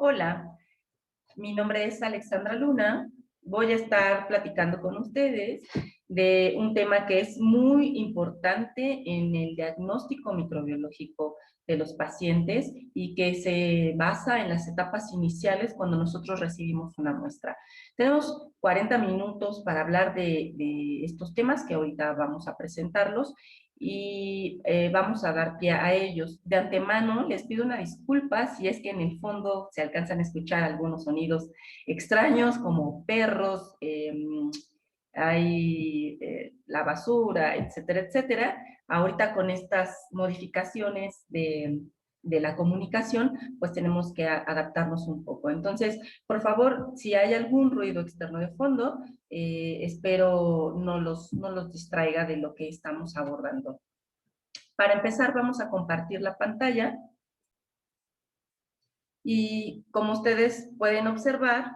Hola, mi nombre es Alexandra Luna. Voy a estar platicando con ustedes de un tema que es muy importante en el diagnóstico microbiológico de los pacientes y que se basa en las etapas iniciales cuando nosotros recibimos una muestra. Tenemos 40 minutos para hablar de estos temas que ahorita vamos a presentarlos y vamos a dar pie a ellos. De antemano les pido una disculpa si es que en el fondo se alcanzan a escuchar algunos sonidos extraños como perros, hay la basura, etcétera, etcétera. Ahorita con estas modificaciones de la comunicación, pues tenemos que adaptarnos un poco. Entonces, por favor, si hay algún ruido externo de fondo, espero no los distraiga de lo que estamos abordando. Para empezar, vamos a compartir la pantalla y como ustedes pueden observar,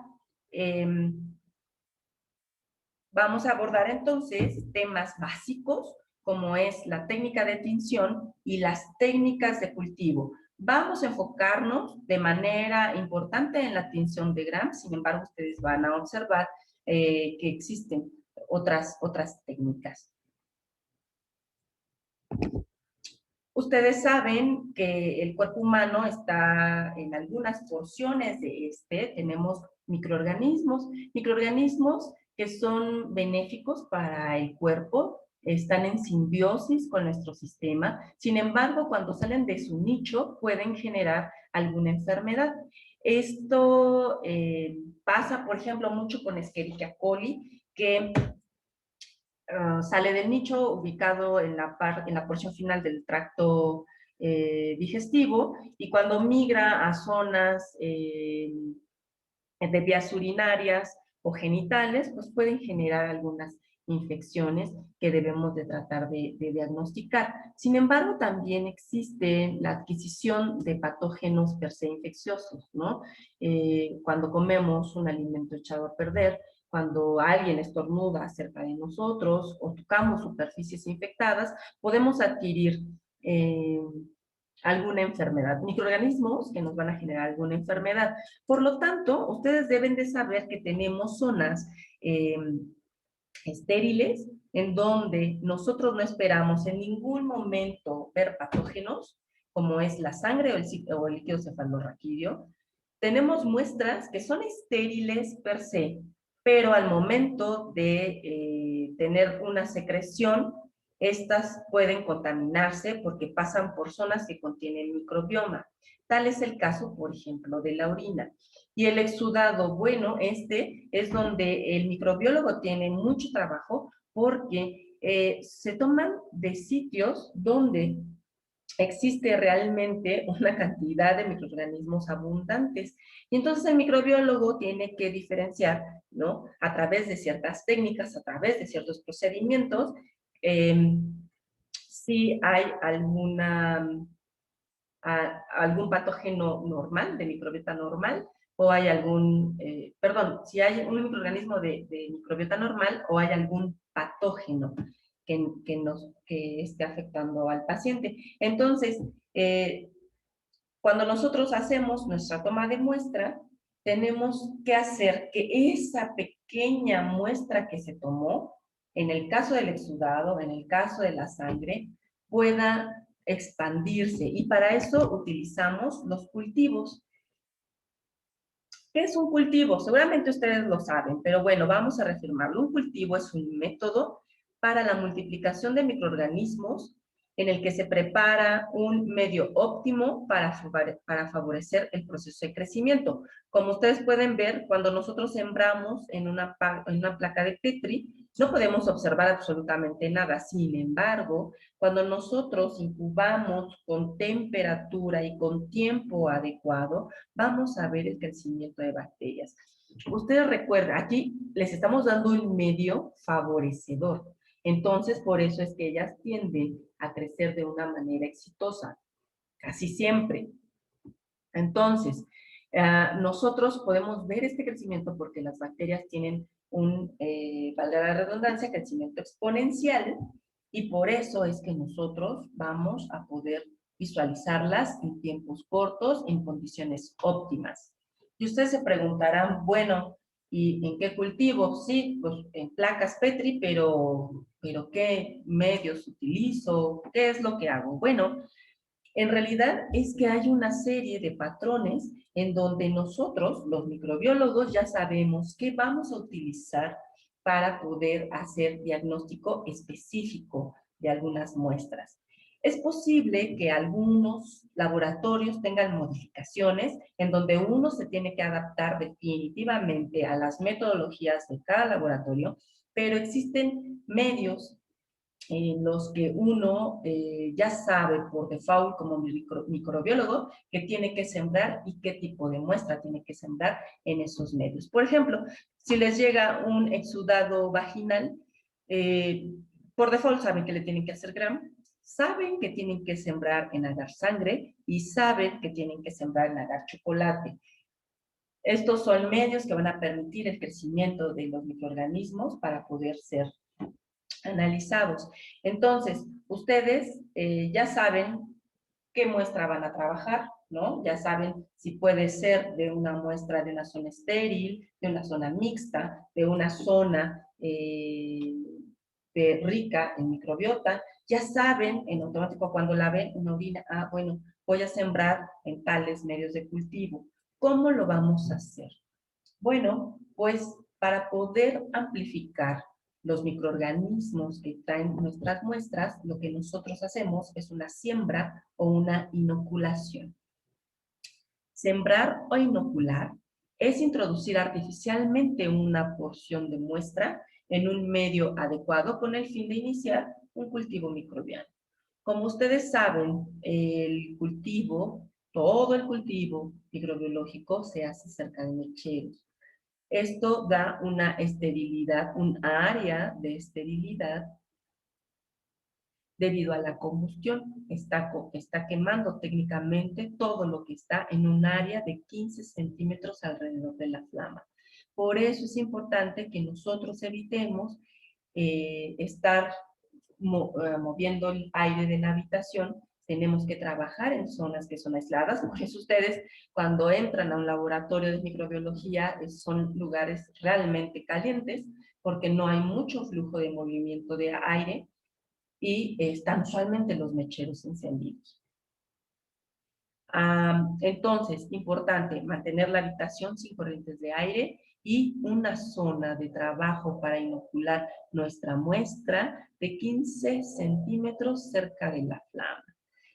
vamos a abordar entonces temas básicos como es la técnica de tinción y las técnicas de cultivo. Vamos a enfocarnos de manera importante en la tinción de Gram, sin embargo, ustedes van a observar que existen otras técnicas. Ustedes saben que el cuerpo humano está en algunas porciones de tenemos microorganismos que son benéficos para el cuerpo, están en simbiosis con nuestro sistema, sin embargo, cuando salen de su nicho pueden generar alguna enfermedad. Esto pasa, por ejemplo, mucho con Escherichia coli, que sale del nicho ubicado en la porción final del tracto digestivo y cuando migra a zonas de vías urinarias o genitales, pues pueden generar algunas infecciones que debemos de tratar de diagnosticar. Sin embargo, también existe la adquisición de patógenos per se infecciosos, ¿no? Cuando comemos un alimento echado a perder, cuando alguien estornuda cerca de nosotros o tocamos superficies infectadas, podemos adquirir alguna enfermedad, microorganismos que nos van a generar alguna enfermedad. Por lo tanto, ustedes deben de saber que tenemos zonas estériles en donde nosotros no esperamos en ningún momento ver patógenos, como es la sangre o el líquido cefalorraquídeo. Tenemos muestras que son estériles per se, pero al momento de tener una secreción, estas pueden contaminarse porque pasan por zonas que contienen microbioma. Tal es el caso, por ejemplo, de la orina. Y el exudado, bueno, este es donde el microbiólogo tiene mucho trabajo porque se toman de sitios donde existe realmente una cantidad de microorganismos abundantes. Y entonces el microbiólogo tiene que diferenciar, ¿no? A través de ciertas técnicas, a través de ciertos procedimientos, si hay algún patógeno normal, de microbiota normal, o hay si hay un microorganismo de microbiota normal o hay algún patógeno que esté afectando al paciente. Entonces, cuando nosotros hacemos nuestra toma de muestra, tenemos que hacer que esa pequeña muestra que se tomó, en el caso del exudado, en el caso de la sangre, pueda expandirse. Y para eso utilizamos los cultivos. ¿Qué es un cultivo? Seguramente ustedes lo saben, pero bueno, vamos a reafirmarlo. Un cultivo es un método para la multiplicación de microorganismos en el que se prepara un medio óptimo para favorecer el proceso de crecimiento. Como ustedes pueden ver, cuando nosotros sembramos en una placa de Petri, no podemos observar absolutamente nada. Sin embargo, cuando nosotros incubamos con temperatura y con tiempo adecuado, vamos a ver el crecimiento de bacterias. Ustedes recuerdan, aquí les estamos dando un medio favorecedor. Entonces, por eso es que ellas tienden a crecer de una manera exitosa, casi siempre. Entonces, nosotros podemos ver este crecimiento porque las bacterias tienen valga la redundancia, crecimiento exponencial, y por eso es que nosotros vamos a poder visualizarlas en tiempos cortos, en condiciones óptimas. Y ustedes se preguntarán, bueno, ¿y en qué cultivo? Sí, pues en placas Petri, pero ¿qué medios utilizo? ¿Qué es lo que hago? Bueno, en realidad es que hay una serie de patrones en donde nosotros, los microbiólogos, ya sabemos qué vamos a utilizar para poder hacer diagnóstico específico de algunas muestras. Es posible que algunos laboratorios tengan modificaciones en donde uno se tiene que adaptar definitivamente a las metodologías de cada laboratorio, pero existen medios en los que uno ya sabe por default como microbiólogo que tiene que sembrar y qué tipo de muestra tiene que sembrar en esos medios. Por ejemplo, si les llega un exudado vaginal, eh, por default saben que le tienen que hacer gram, saben que tienen que sembrar en agar sangre y saben que tienen que sembrar en agar chocolate. Estos son medios que van a permitir el crecimiento de los microorganismos para poder ser analizados. Entonces, ustedes ya saben qué muestra van a trabajar, ¿no? Ya saben si puede ser de una muestra de una zona estéril, de una zona mixta, de una zona rica en microbiota. Ya saben en automático cuando la ven una orina, ah, bueno, voy a sembrar en tales medios de cultivo. ¿Cómo lo vamos a hacer? Bueno, pues para poder amplificar los microorganismos que traen nuestras muestras, lo que nosotros hacemos es una siembra o una inoculación. Sembrar o inocular es introducir artificialmente una porción de muestra en un medio adecuado con el fin de iniciar un cultivo microbiano. Como ustedes saben, el cultivo, todo el cultivo microbiológico se hace cerca de mecheros. Esto da una esterilidad, un área de esterilidad debido a la combustión. Está quemando técnicamente todo lo que está en un área de 15 centímetros alrededor de la flama. Por eso es importante que nosotros evitemos estar moviendo el aire de la habitación. Tenemos que trabajar en zonas que son aisladas. Por eso ustedes cuando entran a un laboratorio de microbiología son lugares realmente calientes porque no hay mucho flujo de movimiento de aire y están usualmente los mecheros encendidos. Entonces, importante mantener la habitación sin corrientes de aire y una zona de trabajo para inocular nuestra muestra de 15 centímetros cerca de la flama.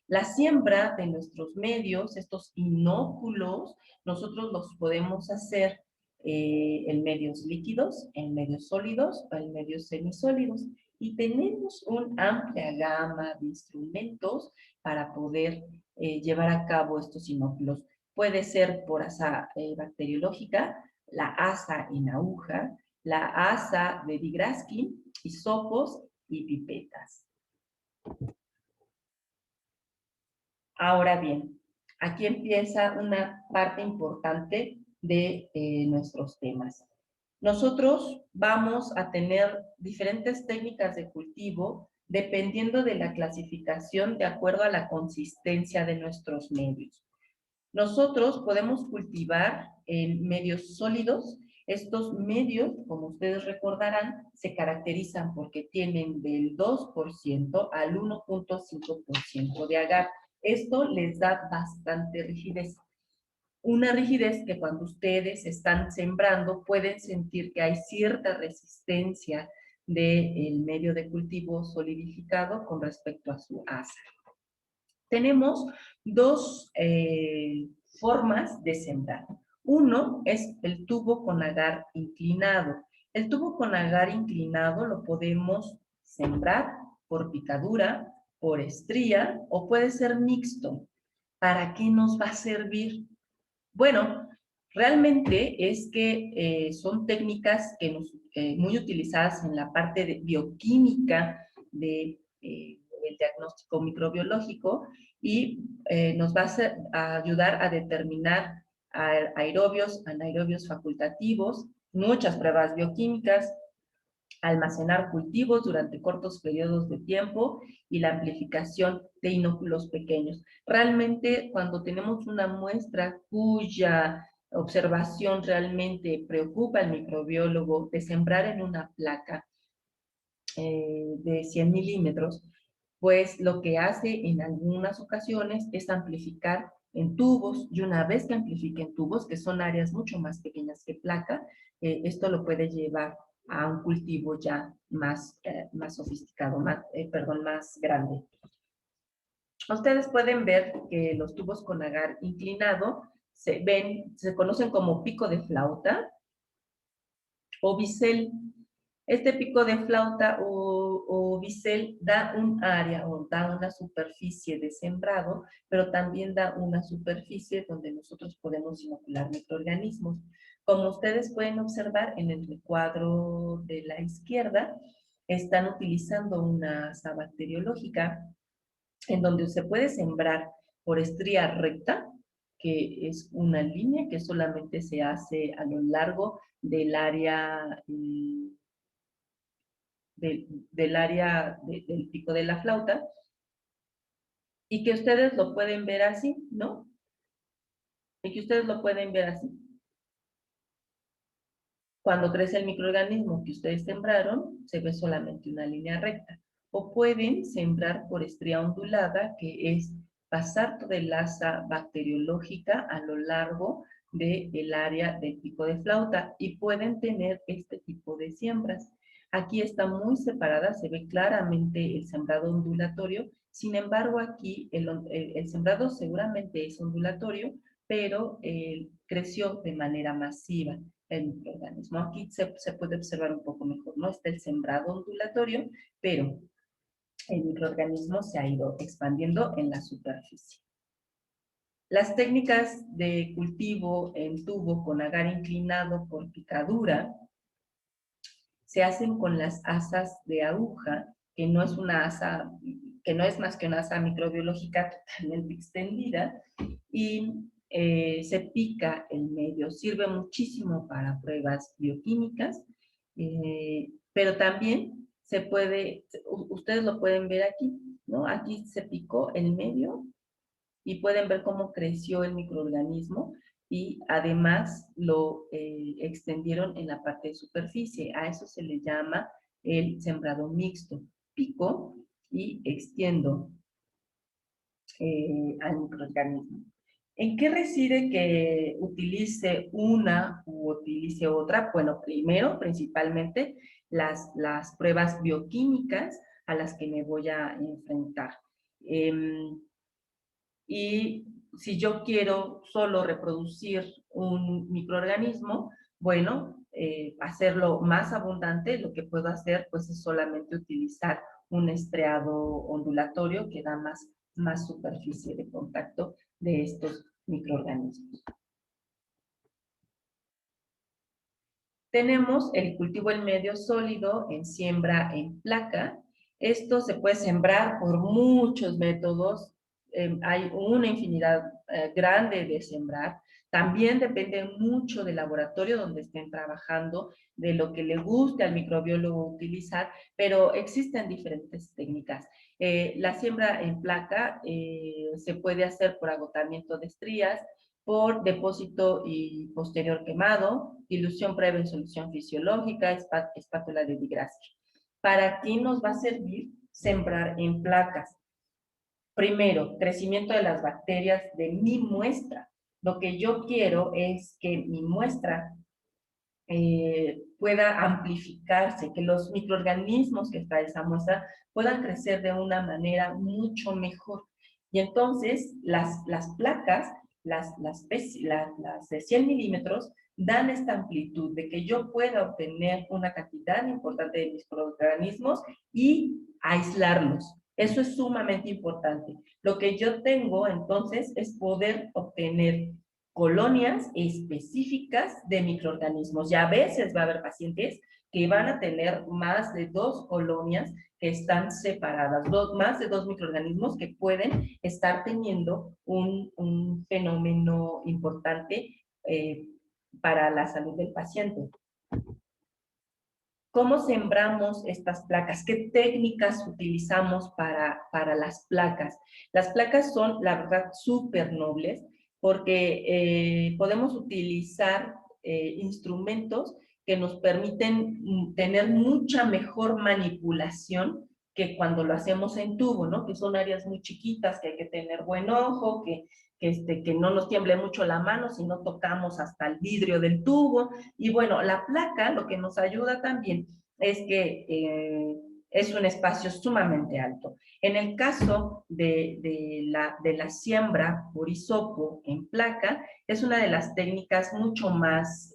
La siembra de nuestros medios, estos inóculos, nosotros los podemos hacer en medios líquidos, en medios sólidos o en medios semisólidos. Y tenemos una amplia gama de instrumentos para poder llevar a cabo estos inóculos. Puede ser por asa bacteriológica, la asa en aguja, la asa de Vygotsky, hisopos y pipetas. Ahora bien, aquí empieza una parte importante de nuestros temas. Nosotros vamos a tener diferentes técnicas de cultivo dependiendo de la clasificación de acuerdo a la consistencia de nuestros medios. Nosotros podemos cultivar en medios sólidos. Estos medios, como ustedes recordarán, se caracterizan porque tienen del 2% al 1.5% de agar. Esto les da bastante rigidez. Una rigidez que cuando ustedes están sembrando pueden sentir que hay cierta resistencia del medio de cultivo solidificado con respecto a su asa. Tenemos dos formas de sembrar. Uno es el tubo con agar inclinado. El tubo con agar inclinado lo podemos sembrar por picadura, por estría o puede ser mixto. ¿Para qué nos va a servir? Bueno, realmente es que son técnicas muy utilizadas en la parte de bioquímica del diagnóstico microbiológico y nos va a ayudar a determinar aerobios, anaerobios facultativos, muchas pruebas bioquímicas, almacenar cultivos durante cortos periodos de tiempo y la amplificación de inóculos pequeños. Realmente, cuando tenemos una muestra cuya observación realmente preocupa al microbiólogo de sembrar en una placa de 100 milímetros, pues lo que hace en algunas ocasiones es amplificar en tubos, y una vez que amplifique en tubos, que son áreas mucho más pequeñas que placa, esto lo puede llevar a un cultivo ya más sofisticado, más grande. Ustedes pueden ver que los tubos con agar inclinado se conocen como pico de flauta o bisel. Este pico de flauta o bisel da un área o da una superficie de sembrado, pero también da una superficie donde nosotros podemos inocular microorganismos. Como ustedes pueden observar en el recuadro de la izquierda, están utilizando una asa bacteriológica en donde se puede sembrar por estría recta, que es una línea que solamente se hace a lo largo del área del área del pico de la flauta, y que ustedes lo pueden ver así, ¿no? Y que ustedes lo pueden ver así. Cuando crece el microorganismo que ustedes sembraron, se ve solamente una línea recta. O pueden sembrar por estría ondulada, que es pasar toda el asa bacteriológica a lo largo del área del pico de flauta, y pueden tener este tipo de siembras. Aquí está muy separada, se ve claramente el sembrado ondulatorio. Sin embargo, aquí el sembrado seguramente es ondulatorio, pero creció de manera masiva el microorganismo. Aquí se puede observar un poco mejor, ¿no? Está el sembrado ondulatorio, pero el microorganismo se ha ido expandiendo en la superficie. Las técnicas de cultivo en tubo con agar inclinado por picadura se hacen con las asas de aguja, que no es una asa, que no es más que una asa microbiológica totalmente extendida, y se pica el medio. Sirve muchísimo para pruebas bioquímicas, pero también se puede, ustedes lo pueden ver aquí, ¿no? Aquí se picó el medio y pueden ver cómo creció el microorganismo, y además lo extendieron en la parte de superficie. A eso se le llama el sembrado mixto. Pico y extiendo al microorganismo. ¿En qué reside que utilice una u utilice otra? Bueno, primero, principalmente, las pruebas bioquímicas a las que me voy a enfrentar. Y si yo quiero solo reproducir un microorganismo, bueno, hacerlo más abundante, lo que puedo hacer pues es solamente utilizar un estriado ondulatorio que da más superficie de contacto de estos microorganismos. Tenemos el cultivo en medio sólido en siembra en placa. Esto se puede sembrar por muchos métodos. Hay una infinidad grande de sembrar. También depende mucho del laboratorio donde estén trabajando, de lo que le guste al microbiólogo utilizar, pero existen diferentes técnicas. La siembra en placa se puede hacer por agotamiento de estrías, por depósito y posterior quemado, dilución previa en solución fisiológica, espátula de Digrassi. ¿Para qué nos va a servir sembrar en placas? Primero, crecimiento de las bacterias de mi muestra. Lo que yo quiero es que mi muestra pueda amplificarse, que los microorganismos que está esa muestra puedan crecer de una manera mucho mejor. Y entonces las placas, las de 100 milímetros, dan esta amplitud de que yo pueda obtener una cantidad importante de microorganismos y aislarlos. Eso es sumamente importante. Lo que yo tengo entonces es poder obtener colonias específicas de microorganismos. Y a veces va a haber pacientes que van a tener más de 2 colonias que están separadas, más de 2 microorganismos que pueden estar teniendo un fenómeno importante para la salud del paciente. ¿Cómo sembramos estas placas? ¿Qué técnicas utilizamos para las placas? Las placas son, la verdad, súper nobles. porque podemos utilizar instrumentos que nos permiten tener mucha mejor manipulación que cuando lo hacemos en tubo, ¿no? Que son áreas muy chiquitas, que hay que tener buen ojo, que no nos tiemble mucho la mano si no tocamos hasta el vidrio del tubo. Y bueno, la placa lo que nos ayuda también es que es un espacio sumamente alto. En el caso de la siembra por hisopo en placa, es una de las técnicas mucho más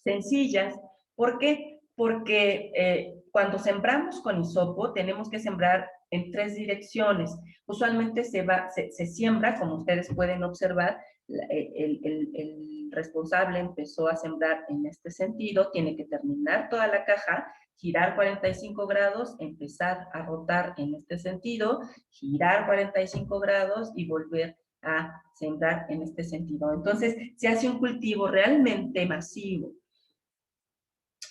sencillas. ¿Por qué? Porque cuando sembramos con hisopo tenemos que sembrar en 3 direcciones. Usualmente se siembra, como ustedes pueden observar, el responsable empezó a sembrar en este sentido, tiene que terminar toda la caja, girar 45 grados, empezar a rotar en este sentido, girar 45 grados y volver a sembrar en este sentido. Entonces, se hace un cultivo realmente masivo,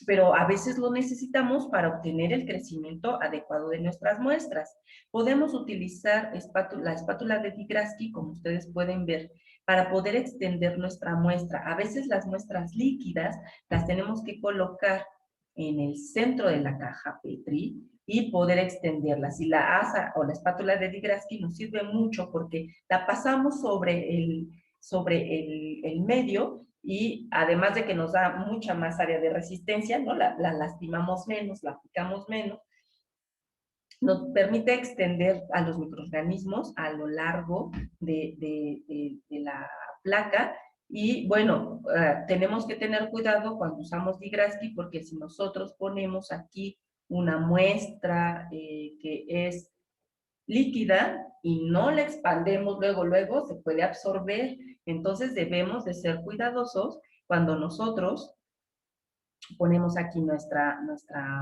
pero a veces lo necesitamos para obtener el crecimiento adecuado de nuestras muestras. Podemos utilizar la espátula de Vygotsky, como ustedes pueden ver, para poder extender nuestra muestra. A veces las muestras líquidas las tenemos que colocar en el centro de la caja Petri y poder extenderlas. Y la asa o la espátula de Vygotsky nos sirve mucho porque la pasamos sobre el medio, y además de que nos da mucha más área de resistencia, ¿no? La lastimamos menos, la picamos menos, nos permite extender a los microorganismos a lo largo de la placa. Y bueno, tenemos que tener cuidado cuando usamos Vygotsky, porque si nosotros ponemos aquí una muestra que es líquida y no la expandemos luego, se puede absorber. Entonces debemos de ser cuidadosos cuando nosotros ponemos aquí nuestra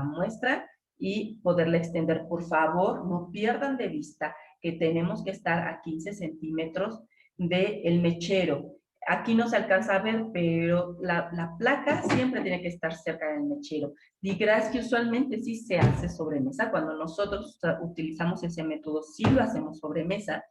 muestra y poderla extender. Por favor, no pierdan de vista que tenemos que estar a 15 centímetros del mechero. Aquí no se alcanza a ver, pero la placa siempre tiene que estar cerca del mechero. Vygotsky usualmente sí se hace sobre mesa. Cuando nosotros utilizamos ese método, sí lo hacemos sobre mesa,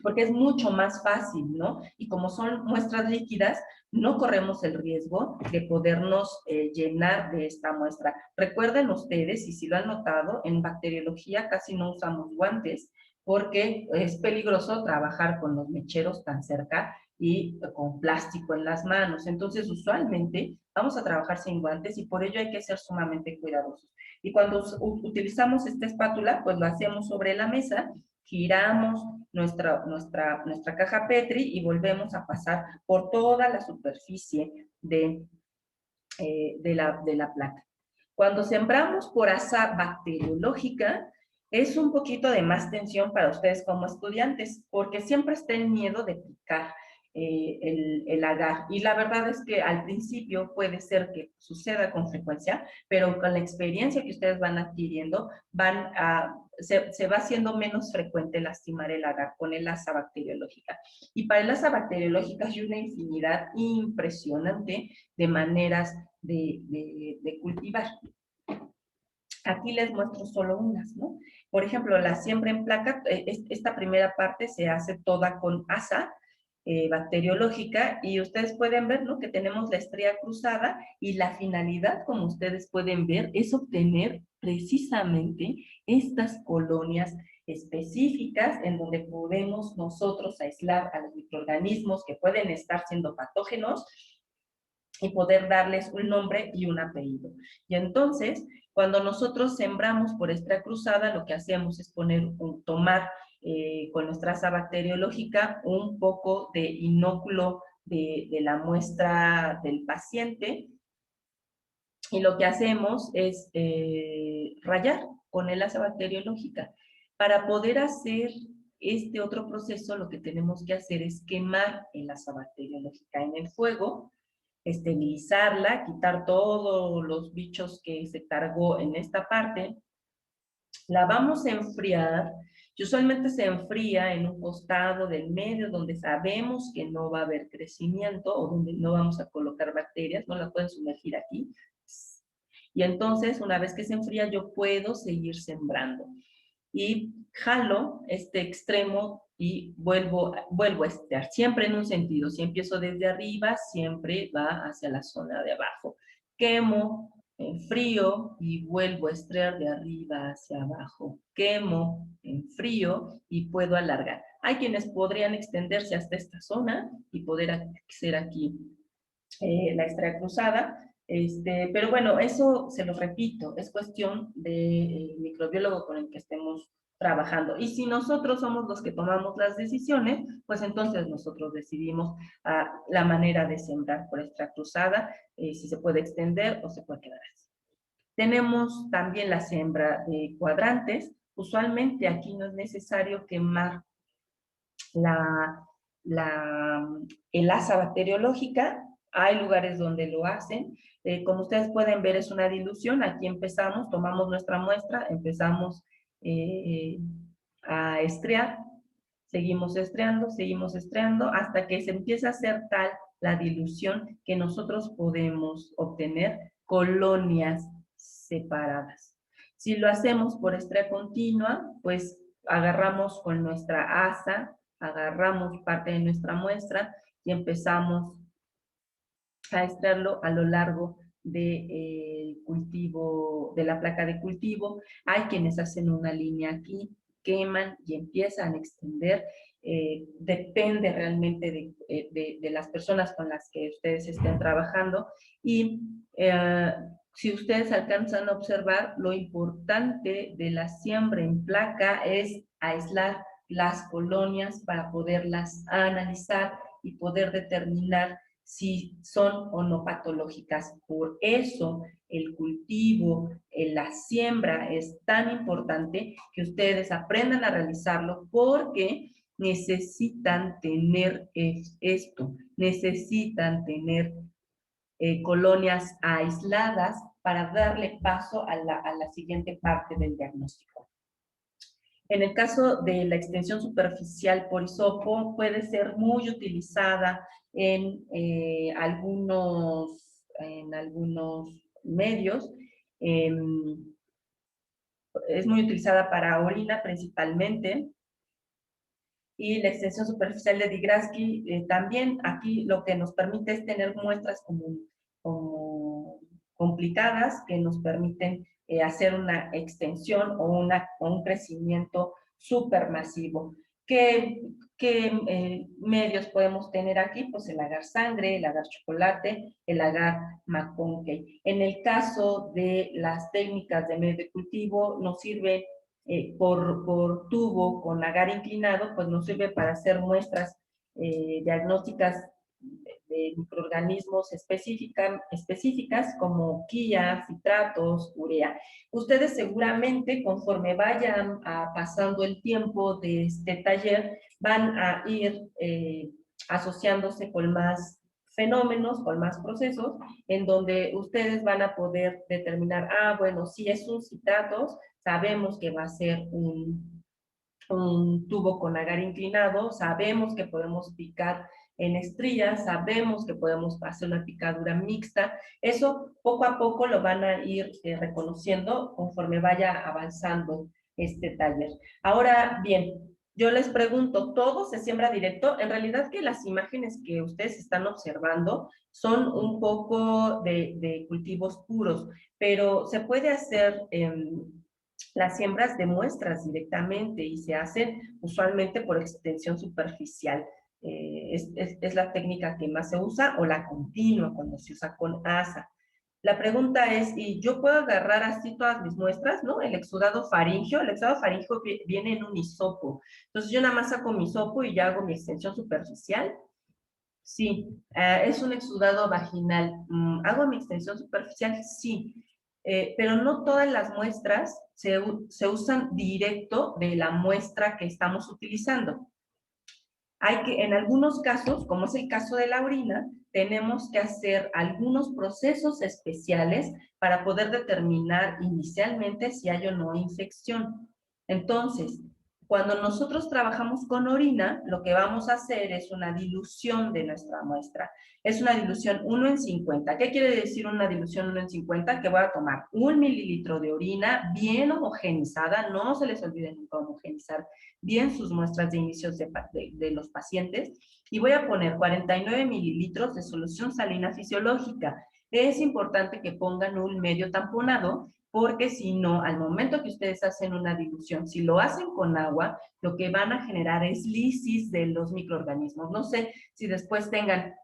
porque es mucho más fácil, ¿no? Y como son muestras líquidas, no corremos el riesgo de podernos llenar de esta muestra. Recuerden ustedes, y si lo han notado, en bacteriología casi no usamos guantes porque es peligroso trabajar con los mecheros tan cerca y con plástico en las manos. Entonces, usualmente vamos a trabajar sin guantes y por ello hay que ser sumamente cuidadosos. Y cuando utilizamos esta espátula, pues lo hacemos sobre la mesa, giramos nuestra caja Petri y volvemos a pasar por toda la superficie de la placa. Cuando sembramos por asa bacteriológica, es un poquito de más tensión para ustedes como estudiantes, porque siempre está el miedo de picar el agar. Y la verdad es que al principio puede ser que suceda con frecuencia, pero con la experiencia que ustedes van adquiriendo, se va haciendo menos frecuente lastimar el agar con el asa bacteriológica. Y para el asa bacteriológica hay una infinidad impresionante de maneras de cultivar. Aquí les muestro solo unas, ¿no? Por ejemplo, la siembra en placa, esta primera parte se hace toda con asa bacteriológica y ustedes pueden ver, ¿no? Que tenemos la estría cruzada y la finalidad, como ustedes pueden ver, es obtener precisamente estas colonias específicas en donde podemos nosotros aislar a los microorganismos que pueden estar siendo patógenos y poder darles un nombre y un apellido. Y entonces, cuando nosotros sembramos por estría cruzada, lo que hacemos es tomar con nuestra asa bacteriológica un poco de inóculo de la muestra del paciente, y lo que hacemos es rayar con el asa bacteriológica. Para poder hacer este otro proceso, lo que tenemos que hacer es quemar el asa bacteriológica en el fuego, esterilizarla, quitar todos los bichos que se cargó en esta parte, la vamos a enfriar, y usualmente se enfría en un costado del medio donde sabemos que no va a haber crecimiento o donde no vamos a colocar bacterias, no la pueden sumergir aquí. Y entonces, una vez que se enfría, yo puedo seguir sembrando. y jalo este extremo y vuelvo a estirar, siempre en un sentido. Si empiezo desde arriba, siempre va hacia la zona de abajo. Quemo, enfrío y vuelvo a estirar de arriba hacia abajo. Quemo, enfrío y puedo alargar. Hay quienes podrían extenderse hasta esta zona y poder hacer aquí la estrella cruzada. Pero bueno, eso se lo repito, es cuestión del microbiólogo con el que estemos trabajando. Y si nosotros somos los que tomamos las decisiones, pues entonces nosotros decidimos la manera de sembrar por estrella cruzada, si se puede extender o se puede quedar así. Tenemos también la siembra de cuadrantes. Usualmente aquí no es necesario quemar la, la, el asa bacteriológica. Hay lugares donde lo hacen. Como ustedes pueden ver, es una dilución. Aquí empezamos, tomamos nuestra muestra, empezamos a estrear, seguimos estreando, hasta que se empieza a hacer tal la dilución que nosotros podemos obtener colonias separadas. Si lo hacemos por estrea continua, pues agarramos con nuestra asa, agarramos parte de nuestra muestra y empezamos a extraerlo a lo largo de cultivo, de la placa de cultivo. Hay quienes hacen una línea aquí, queman y empiezan a extender. Depende realmente de las personas con las que ustedes estén trabajando. Y si ustedes alcanzan a observar, lo importante de la siembra en placa es aislar las colonias para poderlas analizar y poder determinar si son o no patológicas. Por eso el cultivo, la siembra es tan importante que ustedes aprendan a realizarlo, porque necesitan tener esto, necesitan tener colonias aisladas para darle paso a la siguiente parte del diagnóstico. En el caso de la extensión superficial por hisopo, puede ser muy utilizada en algunos medios. Es muy utilizada para orina principalmente. Y la extensión superficial de Digrasky también. Aquí lo que nos permite es tener muestras como complicadas que nos permiten hacer una extensión o un crecimiento supermasivo. ¿Qué medios podemos tener aquí? Pues el agar sangre, el agar chocolate, el agar McConkey. En el caso de las técnicas de medio de cultivo, nos sirve por tubo con agar inclinado, pues nos sirve para hacer muestras diagnósticas de microorganismos específicas como quía, citratos, urea. Ustedes seguramente, conforme vayan pasando el tiempo de este taller, van a ir asociándose con más fenómenos, con más procesos, en donde ustedes van a poder determinar, bueno, si es un citratos, sabemos que va a ser un tubo con agar inclinado, sabemos que podemos picar en estrías, sabemos que podemos hacer una picadura mixta. Eso poco a poco lo van a ir reconociendo conforme vaya avanzando este taller. Ahora bien, yo les pregunto, ¿todo se siembra directo? En realidad que las imágenes que ustedes están observando son un poco de cultivos puros, pero se puede hacer las siembras de muestras directamente y se hacen usualmente por extensión superficial. Es la técnica que más se usa, o la continua cuando se usa con asa. La pregunta es, ¿y yo puedo agarrar así todas mis muestras, no? El exudado faríngeo viene en un hisopo. Entonces yo nada más saco mi hisopo y ya hago mi extensión superficial. Sí, es un exudado vaginal. ¿Hago mi extensión superficial? Sí, pero no todas las muestras se usan directo de la muestra que estamos utilizando. En algunos casos, como es el caso de la orina, tenemos que hacer algunos procesos especiales para poder determinar inicialmente si hay o no infección. Entonces, Cuando nosotros trabajamos con orina, lo que vamos a hacer es una dilución de nuestra muestra. Es una dilución 1:50. ¿Qué quiere decir una dilución 1:50? Que voy a tomar 1 mililitro de orina bien homogenizada, no se les olvide nunca homogenizar bien sus muestras de inicios de los pacientes, y voy a poner 49 mililitros de solución salina fisiológica. Es importante que pongan un medio tamponado, porque si no, al momento que ustedes hacen una dilución, si lo hacen con agua, lo que van a generar es lisis de los microorganismos. No sé si después tengan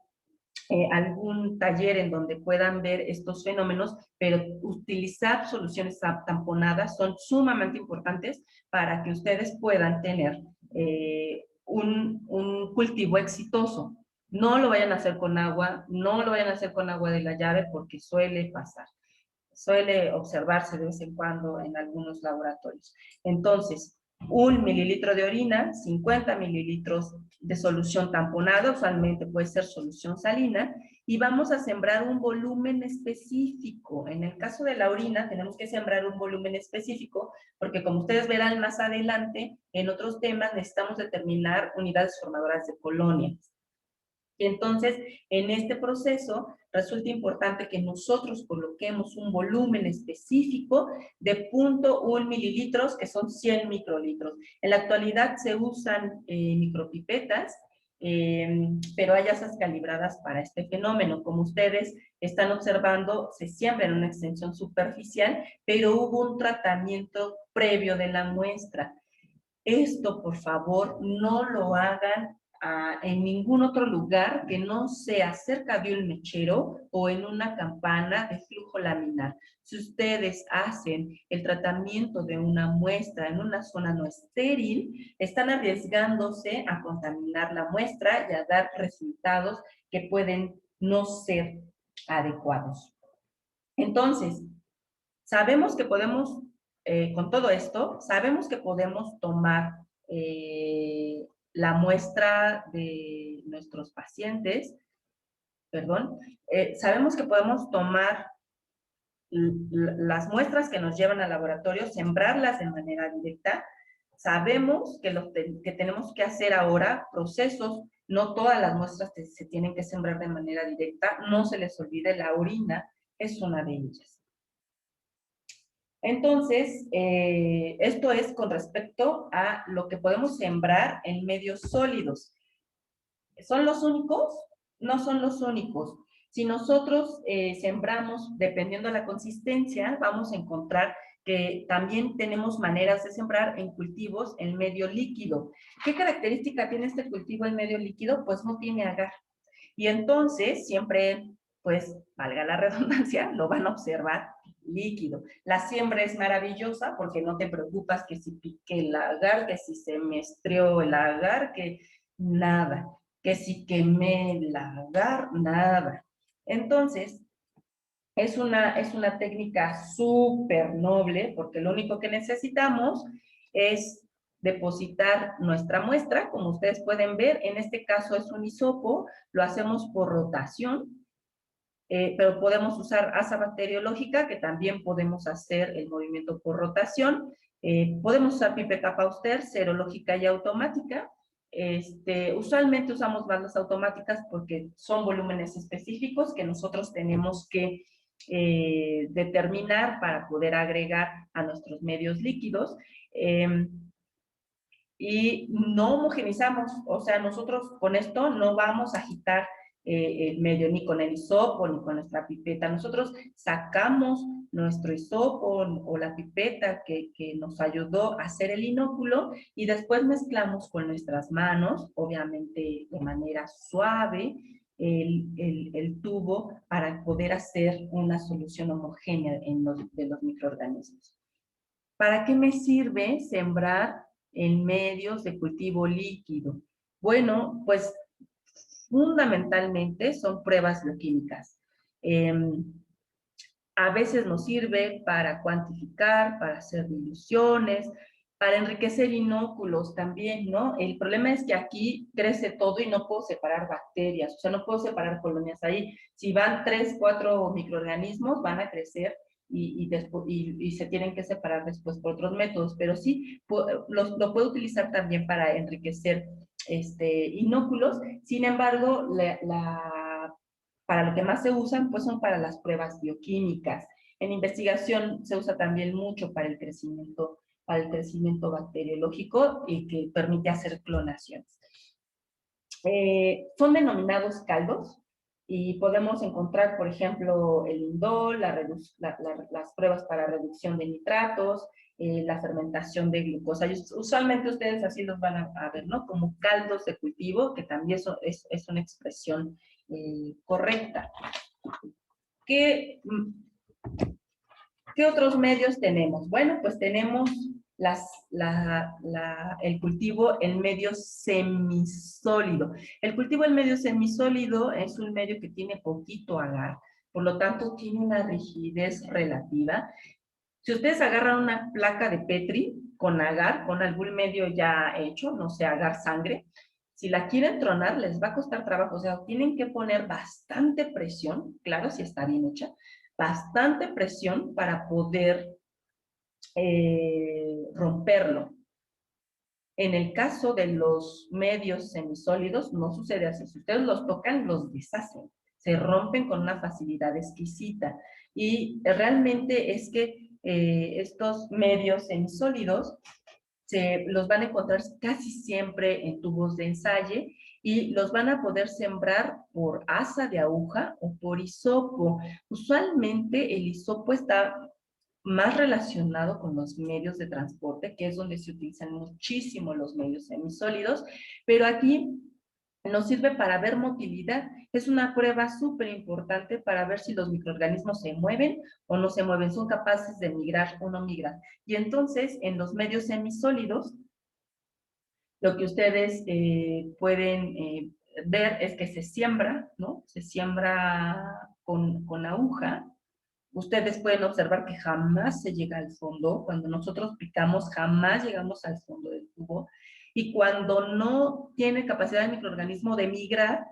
algún taller en donde puedan ver estos fenómenos, pero utilizar soluciones tamponadas son sumamente importantes para que ustedes puedan tener un cultivo exitoso. No lo vayan a hacer con agua, no lo vayan a hacer con agua de la llave porque suele pasar. Suele observarse de vez en cuando en algunos laboratorios. Entonces, 1 mililitro de orina, 50 mililitros de solución tamponada, usualmente puede ser solución salina, y vamos a sembrar un volumen específico. En el caso de la orina, tenemos que sembrar un volumen específico, porque como ustedes verán más adelante, en otros temas necesitamos determinar unidades formadoras de colonias. Y entonces, en este proceso, resulta importante que nosotros coloquemos un volumen específico de 0.1 mililitros, que son 100 microlitros. En la actualidad se usan micropipetas, pero hay asas calibradas para este fenómeno. Como ustedes están observando, se siembra en una extensión superficial, pero hubo un tratamiento previo de la muestra. Esto, por favor, no lo hagan en ningún otro lugar que no sea cerca de un mechero o en una campana de flujo laminar. Si ustedes hacen el tratamiento de una muestra en una zona no estéril, están arriesgándose a contaminar la muestra y a dar resultados que pueden no ser adecuados. Entonces, sabemos que podemos, con todo esto, sabemos que podemos tomar la muestra de nuestros pacientes, perdón, sabemos que podemos tomar las muestras que nos llevan al laboratorio, sembrarlas de manera directa. Sabemos que tenemos que hacer ahora procesos, no todas las muestras se tienen que sembrar de manera directa, no se les olvide, la orina es una de ellas. Entonces, esto es con respecto a lo que podemos sembrar en medios sólidos. ¿Son los únicos? No son los únicos. Si nosotros sembramos, dependiendo de la consistencia, vamos a encontrar que también tenemos maneras de sembrar en cultivos en medio líquido. ¿Qué característica tiene este cultivo en medio líquido? Pues no tiene agar. Y entonces, siempre, pues, valga la redundancia, lo van a observar líquido. La siembra es maravillosa porque no te preocupas que si pique el agar, que si se me estreó el agar, que nada, que si quemé el agar, nada. Entonces, es una técnica súper noble porque lo único que necesitamos es depositar nuestra muestra, como ustedes pueden ver, en este caso es un hisopo, lo hacemos por rotación, pero podemos usar asa bacteriológica, que también podemos hacer el movimiento por rotación, podemos usar pipeta Pauster, serológica y automática. Usualmente usamos más las automáticas porque son volúmenes específicos que nosotros tenemos que determinar para poder agregar a nuestros medios líquidos. Y no homogenizamos, o sea, nosotros con esto no vamos a agitar el medio ni con el hisopo ni con nuestra pipeta. Nosotros sacamos nuestro hisopo o la pipeta que nos ayudó a hacer el inóculo y después mezclamos con nuestras manos, obviamente de manera suave, el tubo para poder hacer una solución homogénea de los microorganismos. ¿Para qué me sirve sembrar en medios de cultivo líquido? Bueno, pues fundamentalmente son pruebas bioquímicas. A veces nos sirve para cuantificar, para hacer diluciones, para enriquecer inóculos también, ¿no? El problema es que aquí crece todo y no puedo separar bacterias, o sea, no puedo separar colonias ahí. Si van 3, 4 microorganismos, van a crecer y se tienen que separar después por otros métodos, pero sí lo puede utilizar también para enriquecer inóculos. Sin embargo, para lo que más se usan, pues son para las pruebas bioquímicas. En investigación se usa también mucho para el crecimiento bacteriológico y que permite hacer clonaciones. Son denominados caldos y podemos encontrar, por ejemplo, el indol, las pruebas para reducción de nitratos, la fermentación de glucosa. Y usualmente ustedes así los van a ver, ¿no? Como caldos de cultivo, que también es una expresión correcta. ¿Qué otros medios tenemos? Bueno, pues tenemos el cultivo en medio semisólido. El cultivo en medio semisólido es un medio que tiene poquito agar, por lo tanto tiene una rigidez relativa. Si ustedes agarran una placa de Petri con agar, con algún medio ya hecho, no sé, agar sangre, si la quieren tronar les va a costar trabajo, o sea, tienen que poner bastante presión, claro, si está bien hecha, bastante presión para poder romperlo. En el caso de los medios semisólidos no sucede así. Si ustedes los tocan, los deshacen. Se rompen con una facilidad exquisita. Y realmente es que estos medios semisólidos los van a encontrar casi siempre en tubos de ensayo y los van a poder sembrar por asa de aguja o por hisopo. Usualmente el hisopo está más relacionado con los medios de transporte, que es donde se utilizan muchísimo los medios semisólidos, pero aquí nos sirve para ver motilidad. Es una prueba súper importante para ver si los microorganismos se mueven o no se mueven, son capaces de migrar o no migrar. Y entonces, en los medios semisólidos, lo que ustedes pueden ver es que se siembra, ¿no? Se siembra con aguja. Ustedes pueden observar que jamás se llega al fondo. Cuando nosotros picamos, jamás llegamos al fondo del tubo. Y cuando no tiene capacidad el microorganismo de migrar,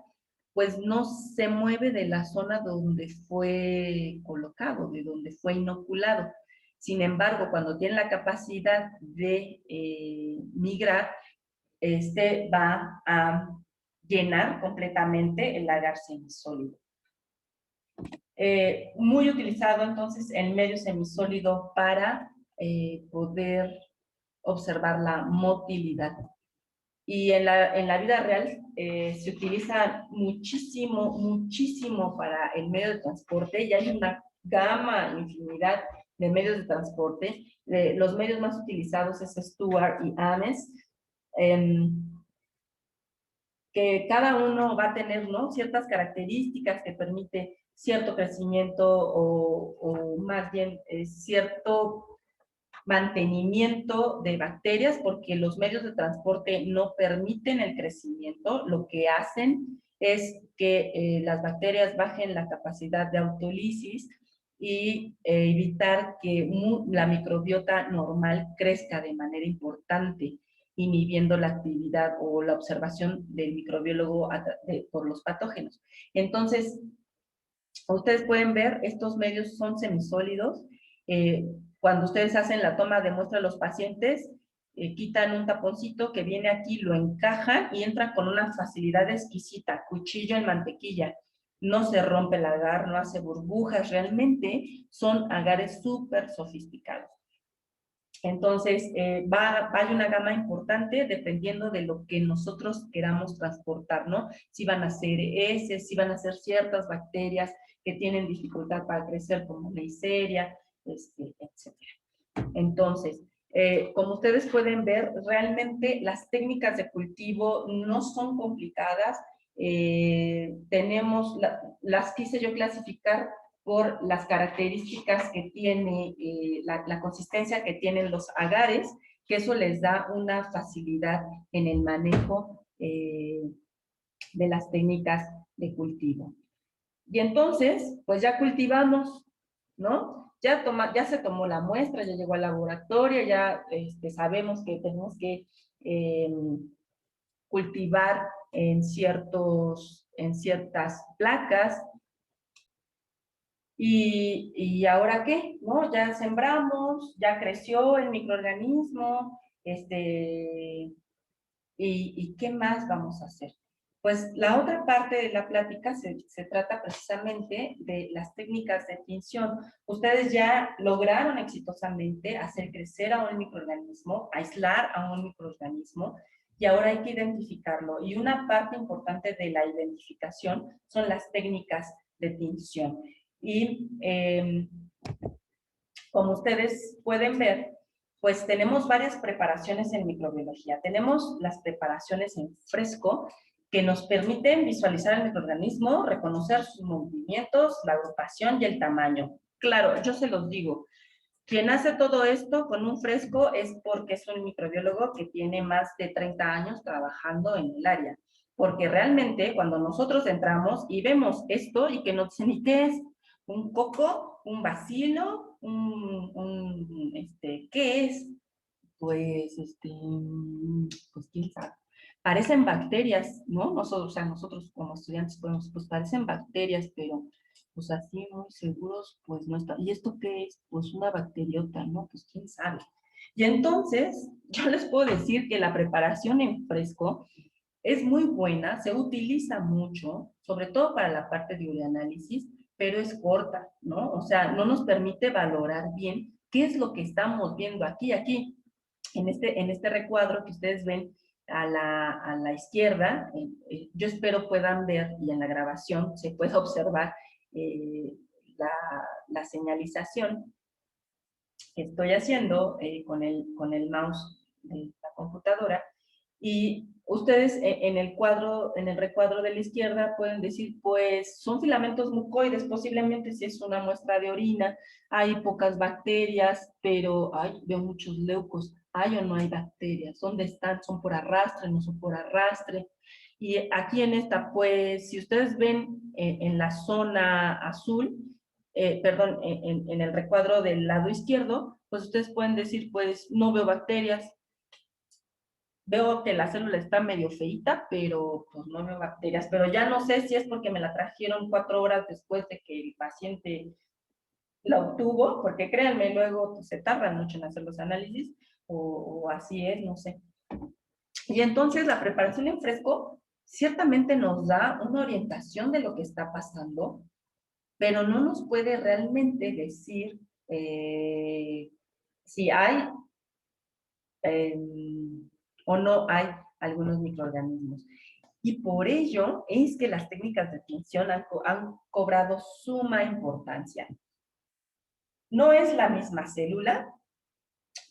pues no se mueve de la zona donde fue colocado, de donde fue inoculado. Sin embargo, cuando tiene la capacidad de migrar, va a llenar completamente el agar semisólido. Muy utilizado entonces el medio semisólido para poder observar la motilidad. Y en la vida real se utiliza muchísimo, muchísimo para el medio de transporte y hay una gama, infinidad de medios de transporte. Los medios más utilizados es Stuart y Ames, que cada uno va a tener, ¿no?, ciertas características que permite cierto crecimiento o más bien cierto mantenimiento de bacterias, porque los medios de transporte no permiten el crecimiento. Lo que hacen es que las bacterias bajen la capacidad de autólisis y evitar que la microbiota normal crezca de manera importante, inhibiendo la actividad o la observación del microbiólogo por los patógenos. Entonces, ustedes pueden ver, estos medios son semisólidos. Cuando ustedes hacen la toma de muestra a los pacientes, quitan un taponcito que viene aquí, lo encajan y entran con una facilidad exquisita, cuchillo en mantequilla. No se rompe el agar, no hace burbujas, realmente son agares súper sofisticados. Entonces, hay una gama importante dependiendo de lo que nosotros queramos transportar, ¿no? Si van a ser heces, si van a ser ciertas bacterias que tienen dificultad para crecer, como Neisseria, etc. Entonces, como ustedes pueden ver, realmente las técnicas de cultivo no son complicadas. Las quise yo clasificar por las características que tiene, la consistencia que tienen los agares, que eso les da una facilidad en el manejo de las técnicas de cultivo. Y entonces, pues ya cultivamos, ¿no? Ya se tomó la muestra, ya llegó al laboratorio, ya sabemos que tenemos que cultivar en ciertas placas. ¿Y ahora qué? ¿No? Ya sembramos, ya creció el microorganismo, ¿y qué más vamos a hacer? Pues la otra parte de la plática se trata precisamente de las técnicas de tinción. Ustedes ya lograron exitosamente hacer crecer a un microorganismo, aislar a un microorganismo, y ahora hay que identificarlo. Y una parte importante de la identificación son las técnicas de tinción. Y como ustedes pueden ver, pues tenemos varias preparaciones en microbiología. Tenemos las preparaciones en fresco, que nos permiten visualizar el microorganismo, reconocer sus movimientos, la agrupación y el tamaño. Claro, yo se los digo, quien hace todo esto con un fresco es porque es un microbiólogo que tiene más de 30 años trabajando en el área. Porque realmente cuando nosotros entramos y vemos esto y que no dicen, ¿y qué es? ¿Un coco? ¿Un bacilo? ¿Qué es? Pues, pues quién sabe. Parecen bacterias, ¿no? Nosotros, o sea, nosotros como estudiantes podemos, pues parecen bacterias, pero pues así muy seguros, pues no está. ¿Y esto qué es? Pues una bacteriota, ¿no? Pues quién sabe. Y entonces, yo les puedo decir que la preparación en fresco es muy buena, se utiliza mucho, sobre todo para la parte de ureanálisis, pero es corta, ¿no? O sea, no nos permite valorar bien qué es lo que estamos viendo aquí, en este recuadro que ustedes ven a la izquierda, yo espero puedan ver y en la grabación se pueda observar eh, la, la señalización que estoy haciendo con el mouse de la computadora. Y ustedes en el recuadro de la izquierda pueden decir, pues son filamentos mucoides, posiblemente si es una muestra de orina, hay pocas bacterias, pero ay, veo muchos leucos, hay o no hay bacterias, ¿dónde están? ¿Son por arrastre? ¿No son por arrastre? Y aquí en esta, pues si ustedes ven en la zona azul, perdón, en el recuadro del lado izquierdo, pues ustedes pueden decir, pues no veo bacterias, veo que la célula está medio feita, pero pues no veo bacterias, pero ya no sé si es porque me la trajeron 4 horas después de que el paciente la obtuvo, porque créanme, luego pues, se tardan mucho en hacer los análisis, o así es, no sé. Y entonces la preparación en fresco ciertamente nos da una orientación de lo que está pasando, pero no nos puede realmente decir si hay eh, o no hay algunos microorganismos. Y por ello es que las técnicas de tinción han cobrado suma importancia. No es la misma célula,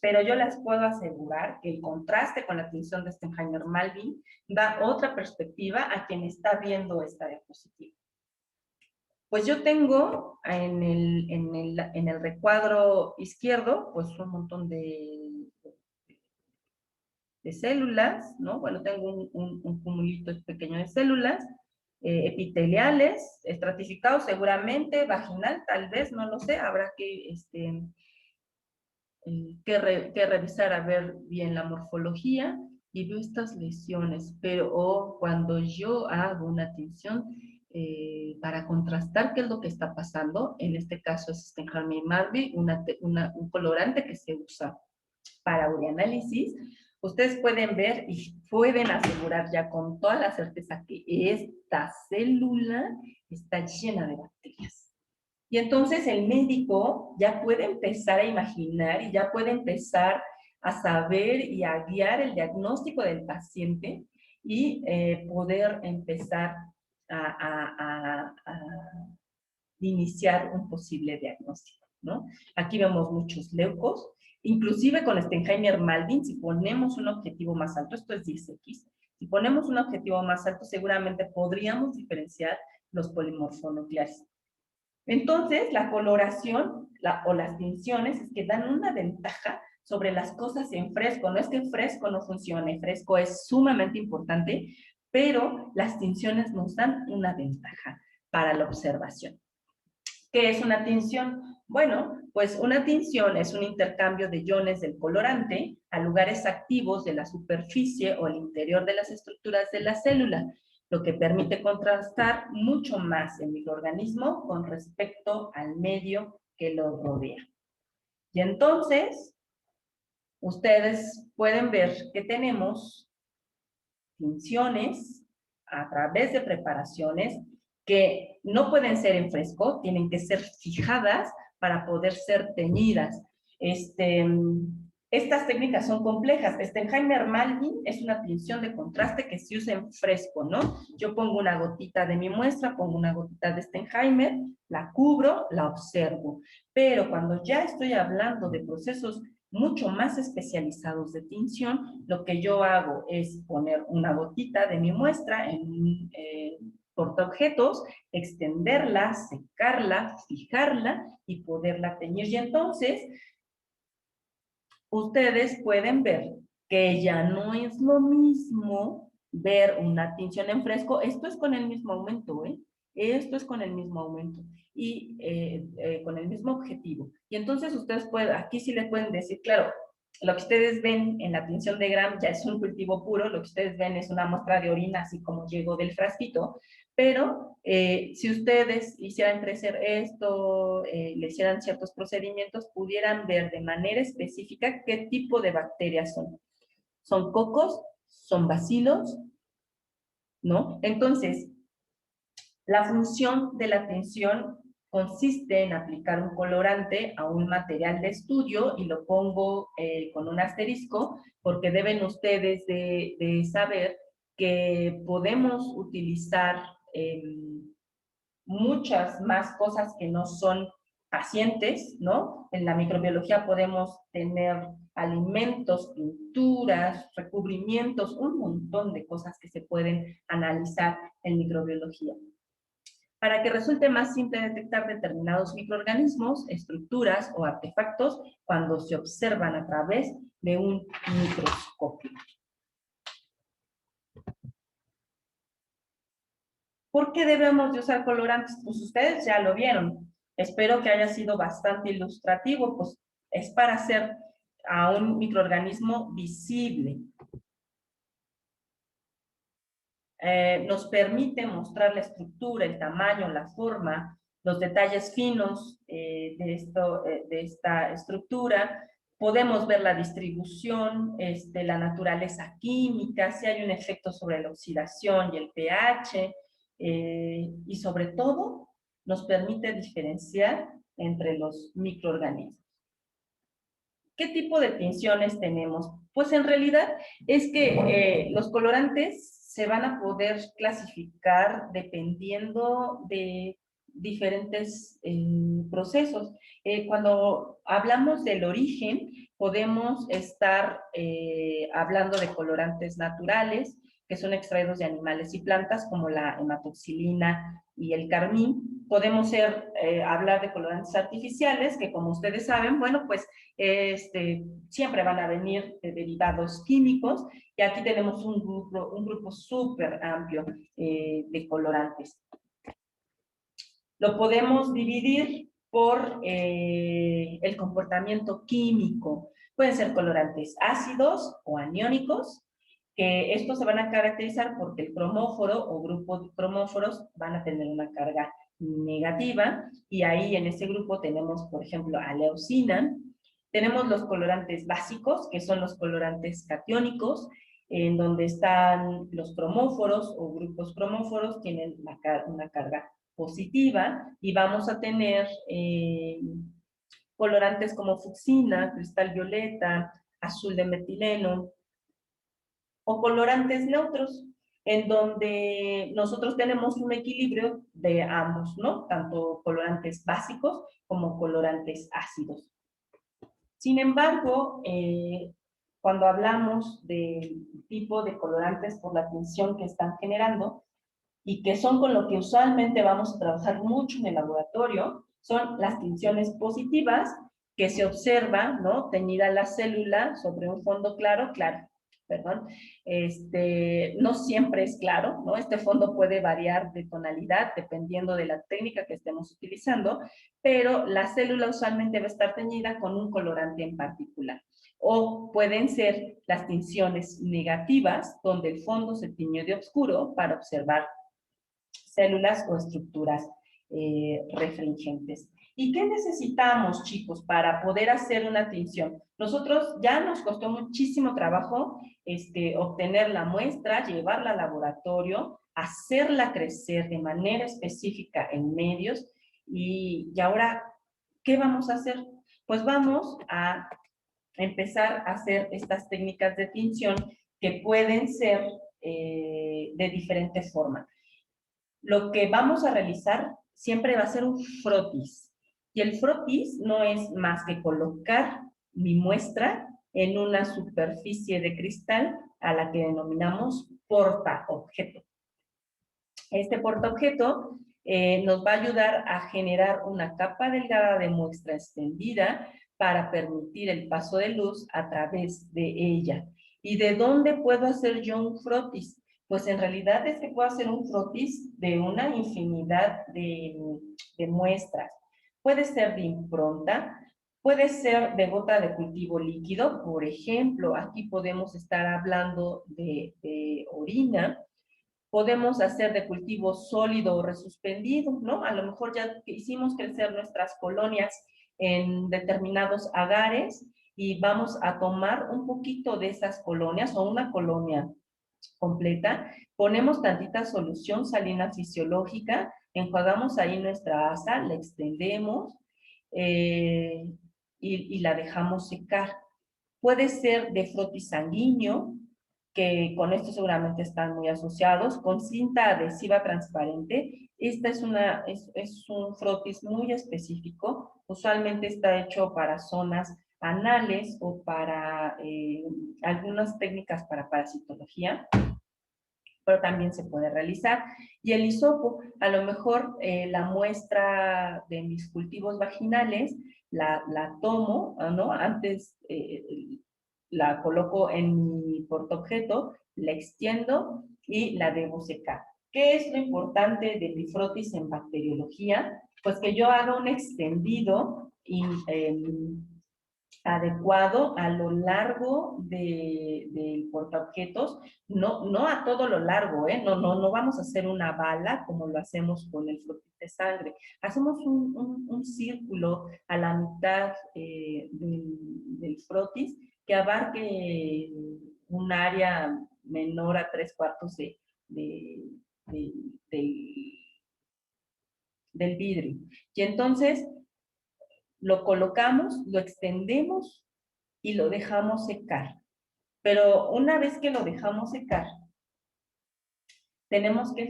pero yo les puedo asegurar que el contraste con la tinción de Stenheimer-Malvin da otra perspectiva a quien está viendo esta diapositiva. Pues yo tengo en el recuadro izquierdo, pues un montón de células, ¿no? Bueno, tengo un cumulito pequeño de células, epiteliales, estratificados seguramente, vaginal tal vez, no lo sé, habrá que revisar a ver bien la morfología y veo estas lesiones, pero cuando yo hago una tinción para contrastar qué es lo que está pasando, en este caso es Stenheimer-Malvin, un colorante que se usa para ureanálisis, ustedes pueden ver y pueden asegurar ya con toda la certeza que esta célula está llena de bacterias. Y entonces el médico ya puede empezar a imaginar y ya puede empezar a saber y a guiar el diagnóstico del paciente y poder empezar a iniciar un posible diagnóstico, ¿no? Aquí vemos muchos leucos, inclusive con Stenheimer-Malvin, si ponemos un objetivo más alto, esto es 10X, si ponemos un objetivo más alto, seguramente podríamos diferenciar los polimorfonucleares. Entonces, la coloración o las tinciones es que dan una ventaja sobre las cosas en fresco. No es que fresco no funcione, fresco es sumamente importante, pero las tinciones nos dan una ventaja para la observación. ¿Qué es una tinción? Bueno, pues una tinción es un intercambio de iones del colorante a lugares activos de la superficie o el interior de las estructuras de la célula. lo que permite contrastar mucho más el microorganismo con respecto al medio que lo rodea. Y entonces, ustedes pueden ver que tenemos tinciones a través de preparaciones que no pueden ser en fresco, tienen que ser fijadas para poder ser teñidas. Estas técnicas son complejas. Stenheimer-Malvin es una tinción de contraste que se usa en fresco, ¿no? Yo pongo una gotita de mi muestra, pongo una gotita de Stenheimer, la cubro, la observo. Pero cuando ya estoy hablando de procesos mucho más especializados de tinción, lo que yo hago es poner una gotita de mi muestra en un portaobjetos, extenderla, secarla, fijarla y poderla teñir. Y entonces, ustedes pueden ver que ya no es lo mismo ver una tinción en fresco. Esto es con el mismo aumento, ¿eh? Esto es con el mismo aumento y con el mismo objetivo. Y entonces ustedes pueden, aquí sí les pueden decir, claro, lo que ustedes ven en la tinción de Gram ya es un cultivo puro, lo que ustedes ven es una muestra de orina, así como llegó del frasquito, pero si ustedes hicieran crecer esto, le hicieran ciertos procedimientos, pudieran ver de manera específica qué tipo de bacterias son. ¿Son cocos? ¿Son bacilos? ¿No? Entonces, la función de la tinción consiste en aplicar un colorante a un material de estudio, y lo pongo con un asterisco, porque deben ustedes de saber que podemos utilizar muchas más cosas que no son pacientes, ¿no? En la microbiología podemos tener alimentos, pinturas, recubrimientos, un montón de cosas que se pueden analizar en microbiología. Para que resulte más simple detectar determinados microorganismos, estructuras o artefactos cuando se observan a través de un microscopio. ¿Por qué debemos de usar colorantes? Pues ustedes ya lo vieron. Espero que haya sido bastante ilustrativo, pues es para hacer a un microorganismo visible. Nos permite mostrar la estructura, el tamaño, la forma, los detalles finos de esta estructura. Podemos ver la distribución, la naturaleza química, si hay un efecto sobre la oxidación y el pH, y sobre todo nos permite diferenciar entre los microorganismos. ¿Qué tipo de tinciones tenemos? Pues en realidad es que los colorantes se van a poder clasificar dependiendo de diferentes procesos. Cuando hablamos del origen, podemos estar hablando de colorantes naturales, que son extraídos de animales y plantas, como la hematoxilina y el carmín. Podemos hablar de colorantes artificiales, que como ustedes saben, bueno, pues siempre van a venir de derivados químicos, y aquí tenemos un grupo súper amplio de colorantes. Lo podemos dividir por el comportamiento químico. Pueden ser colorantes ácidos o aniónicos, que estos se van a caracterizar porque el cromóforo o grupo de cromóforos van a tener una carga negativa, y ahí en ese grupo tenemos, por ejemplo, a leucina. Tenemos los colorantes básicos, que son los colorantes catiónicos, en donde están los cromóforos o grupos cromóforos, tienen una carga positiva, y vamos a tener colorantes como fucsina, cristal violeta, azul de metileno, o colorantes neutros, en donde nosotros tenemos un equilibrio de ambos, ¿no? Tanto colorantes básicos como colorantes ácidos. Sin embargo, cuando hablamos del tipo de colorantes por la tinción que están generando, y que son con lo que usualmente vamos a trabajar mucho en el laboratorio, son las tinciones positivas, que se observa, ¿no? Teñida la célula sobre un fondo claro, perdón, no siempre es claro, ¿no? Este fondo puede variar de tonalidad dependiendo de la técnica que estemos utilizando, pero la célula usualmente va a estar teñida con un colorante en particular. O pueden ser las tinciones negativas, donde el fondo se tiñe de oscuro para observar células o estructuras refringentes. ¿Y qué necesitamos, chicos, para poder hacer una tinción? Nosotros ya nos costó muchísimo trabajo obtener la muestra, llevarla al laboratorio, hacerla crecer de manera específica en medios. Y ahora, ¿qué vamos a hacer? Pues vamos a empezar a hacer estas técnicas de tinción que pueden ser de diferentes formas. Lo que vamos a realizar siempre va a ser un frotis. Y el frotis no es más que colocar mi muestra en una superficie de cristal a la que denominamos portaobjeto. Este portaobjeto nos va a ayudar a generar una capa delgada de muestra extendida para permitir el paso de luz a través de ella. ¿Y de dónde puedo hacer yo un frotis? Pues en realidad es que puedo hacer un frotis de una infinidad de muestras. Puede ser de impronta, puede ser de gota de cultivo líquido. Por ejemplo, aquí podemos estar hablando de orina. Podemos hacer de cultivo sólido o resuspendido, ¿no? A lo mejor ya hicimos crecer nuestras colonias en determinados agares y vamos a tomar un poquito de esas colonias o una colonia completa, ponemos tantita solución salina fisiológica, enjuagamos ahí nuestra asa, la extendemos y la dejamos secar. Puede ser de frotis sanguíneo, que con esto seguramente están muy asociados, con cinta adhesiva transparente. Esta es un frotis muy específico, usualmente está hecho para zonas anales o para algunas técnicas para parasitología, pero también se puede realizar. Y el hisopo, a lo mejor la muestra de mis cultivos vaginales la tomo, ¿no? Antes la coloco en mi portaobjeto, la extiendo y la debo secar. ¿Qué es lo importante del bifrotis en bacteriología? Pues que yo haga un extendido adecuado a lo largo del portaobjetos, no a todo lo largo, no vamos a hacer una bala como lo hacemos con el frotis de sangre. Hacemos un círculo a la mitad del frotis que abarque un área menor a 3/4 de, del, del vidrio. Y entonces lo colocamos, lo extendemos y lo dejamos secar. Pero una vez que lo dejamos secar, tenemos que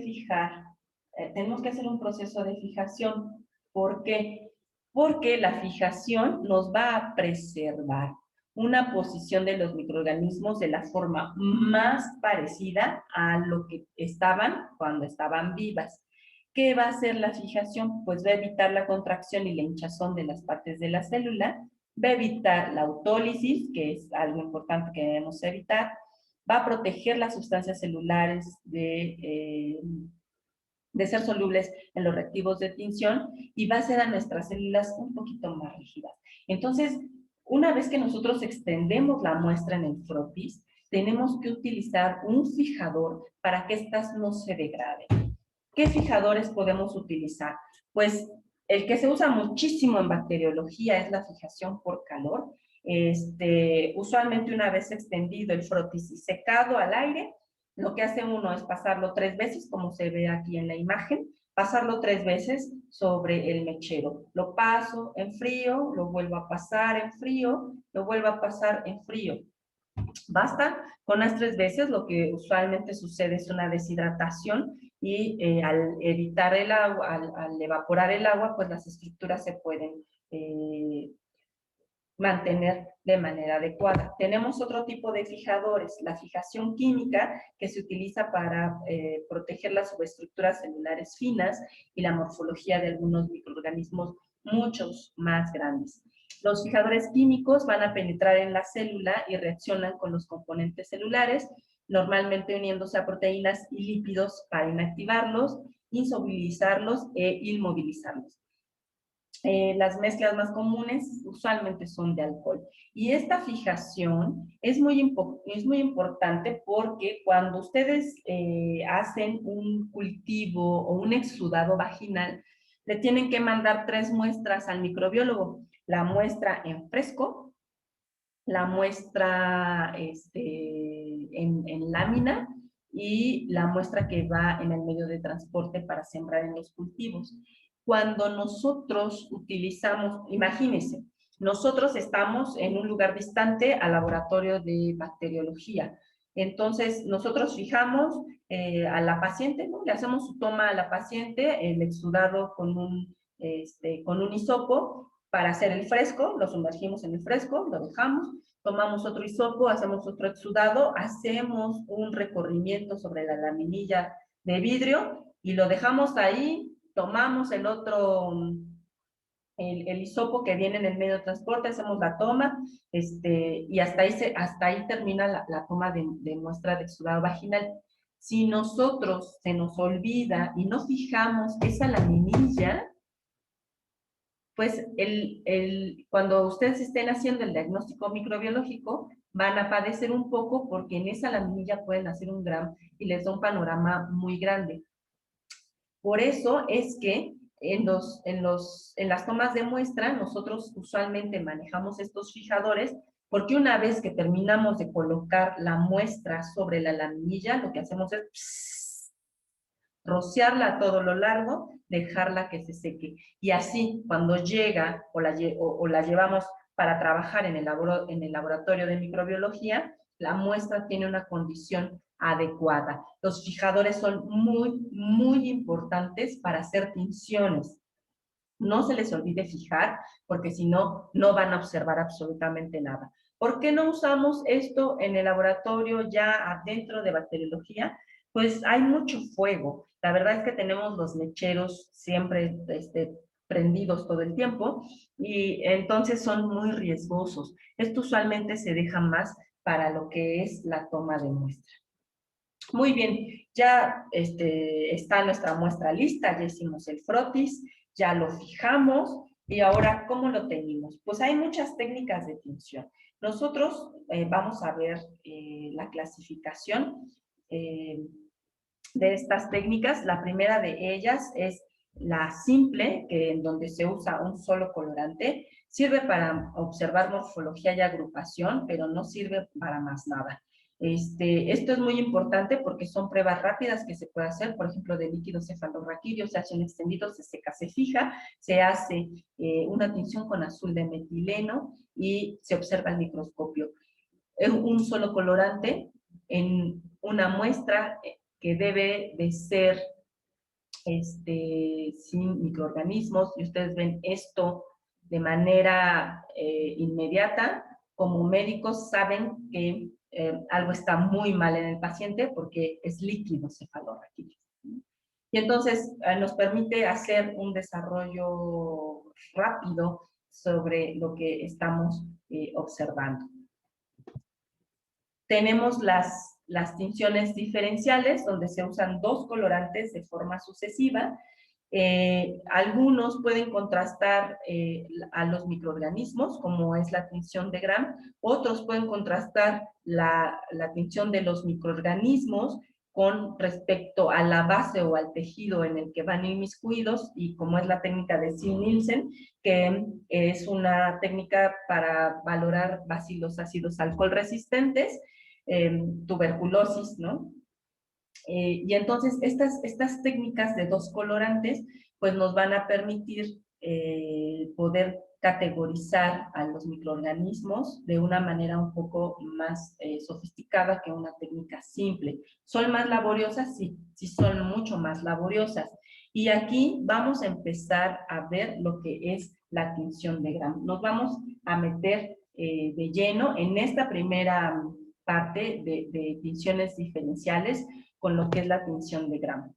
tenemos que hacer un proceso de fijación. ¿Por qué? Porque la fijación nos va a preservar una posición de los microorganismos de la forma más parecida a lo que estaban cuando estaban vivas. ¿Qué va a hacer la fijación? Pues va a evitar la contracción y la hinchazón de las partes de la célula, va a evitar la autólisis, que es algo importante que debemos evitar, va a proteger las sustancias celulares de ser solubles en los reactivos de tinción y va a hacer a nuestras células un poquito más rígidas. Entonces, una vez que nosotros extendemos la muestra en el frotis, tenemos que utilizar un fijador para que éstas no se degraden. ¿Qué fijadores podemos utilizar? Pues el que se usa muchísimo en bacteriología es la fijación por calor. Usualmente una vez extendido el frotis y secado al aire, lo que hace uno es pasarlo 3 veces, como se ve aquí en la imagen, pasarlo 3 veces sobre el mechero. Lo paso en frío, lo vuelvo a pasar en frío, lo vuelvo a pasar en frío. Basta con las 3 veces, lo que usualmente sucede es una deshidratación y al evitar el agua, al evaporar el agua, pues las estructuras se pueden mantener de manera adecuada. Tenemos otro tipo de fijadores, la fijación química, que se utiliza para proteger las subestructuras celulares finas y la morfología de algunos microorganismos muchos más grandes. Los fijadores químicos van a penetrar en la célula y reaccionan con los componentes celulares, normalmente uniéndose a proteínas y lípidos para inactivarlos, insolubilizarlos e inmovilizarlos. Las mezclas más comunes usualmente son de alcohol. Y esta fijación es muy importante porque cuando ustedes hacen un cultivo o un exudado vaginal, le tienen que mandar 3 muestras al microbiólogo. La muestra en fresco, la muestra en lámina y la muestra que va en el medio de transporte para sembrar en los cultivos. Cuando nosotros utilizamos, imagínense, nosotros estamos en un lugar distante al laboratorio de bacteriología. Entonces, nosotros fijamos a la paciente, ¿no? Le hacemos su toma a la paciente, el exudado con un hisopo para hacer el fresco, lo sumergimos en el fresco, lo dejamos, tomamos otro hisopo, hacemos otro exudado, hacemos un recorrimiento sobre la laminilla de vidrio y lo dejamos ahí, tomamos el otro, el hisopo que viene en el medio de transporte, hacemos la toma, y hasta ahí termina la toma de muestra de exudado vaginal. Si nosotros se nos olvida y no fijamos esa laminilla, pues cuando ustedes estén haciendo el diagnóstico microbiológico, van a padecer un poco porque en esa laminilla pueden hacer un gram y les da un panorama muy grande. Por eso es que en las tomas de muestra nosotros usualmente manejamos estos fijadores porque una vez que terminamos de colocar la muestra sobre la laminilla, lo que hacemos es rociarla a todo lo largo, dejarla que se seque. Y así, cuando llega o la llevamos para trabajar en el laboratorio de microbiología, la muestra tiene una condición adecuada. Los fijadores son muy importantes para hacer tinciones. No se les olvide fijar, porque si no, no van a observar absolutamente nada. ¿Por qué no usamos esto en el laboratorio ya adentro de bacteriología? Pues hay mucho fuego. La verdad es que tenemos los mecheros siempre prendidos todo el tiempo y entonces son muy riesgosos. Esto usualmente se deja más para lo que es la toma de muestra. Muy bien, ya está nuestra muestra lista, ya hicimos el frotis, ya lo fijamos y ahora, ¿cómo lo teñimos? Pues hay muchas técnicas de tinción. Nosotros vamos a ver la clasificación eh, de estas técnicas. La primera de ellas es la simple, que en donde se usa un solo colorante. Sirve para observar morfología y agrupación, pero no sirve para más nada. Esto es muy importante porque son pruebas rápidas que se puede hacer, por ejemplo, de líquido cefalorraquídeo, se hace un extendido, se seca, se fija, se hace una tinción con azul de metileno y se observa el microscopio. Es un solo colorante en una muestra que debe de ser sin microorganismos, y ustedes ven esto de manera inmediata. Como médicos saben que algo está muy mal en el paciente porque es líquido cefalorraquídeo. Y entonces nos permite hacer un desarrollo rápido sobre lo que estamos observando. Tenemos las tinciones diferenciales, donde se usan 2 colorantes de forma sucesiva. Algunos pueden contrastar a los microorganismos, como es la tinción de Gram. Otros pueden contrastar la tinción de los microorganismos con respecto a la base o al tejido en el que van inmiscuidos, y como es la técnica de Zinn-Nielsen, que es una técnica para valorar bacilos ácidos alcohol resistentes, tuberculosis, ¿no? Y entonces estas técnicas de 2 colorantes pues nos van a permitir poder categorizar a los microorganismos de una manera un poco más sofisticada que una técnica simple. ¿Son más laboriosas? Sí, sí son mucho más laboriosas. Y aquí vamos a empezar a ver lo que es la tinción de Gram. Nos vamos a meter de lleno en esta primera parte de tinciones diferenciales con lo que es la tinción de Gram.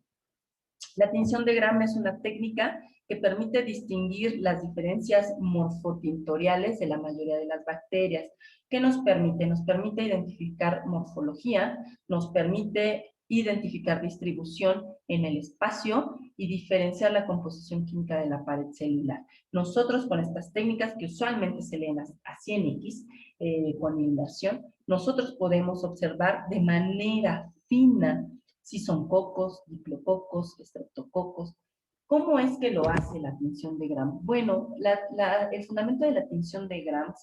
La tinción de Gram es una técnica que permite distinguir las diferencias morfotintoriales de la mayoría de las bacterias. ¿Qué nos permite? Nos permite identificar morfología, nos permite identificar distribución en el espacio y diferenciar la composición química de la pared celular. Nosotros con estas técnicas que usualmente se leen a 100x con inmersión, nosotros podemos observar de manera fina si son cocos, diplococos, estreptococos. ¿Cómo es que lo hace la tinción de Gram? Bueno, el fundamento de la tinción de Gram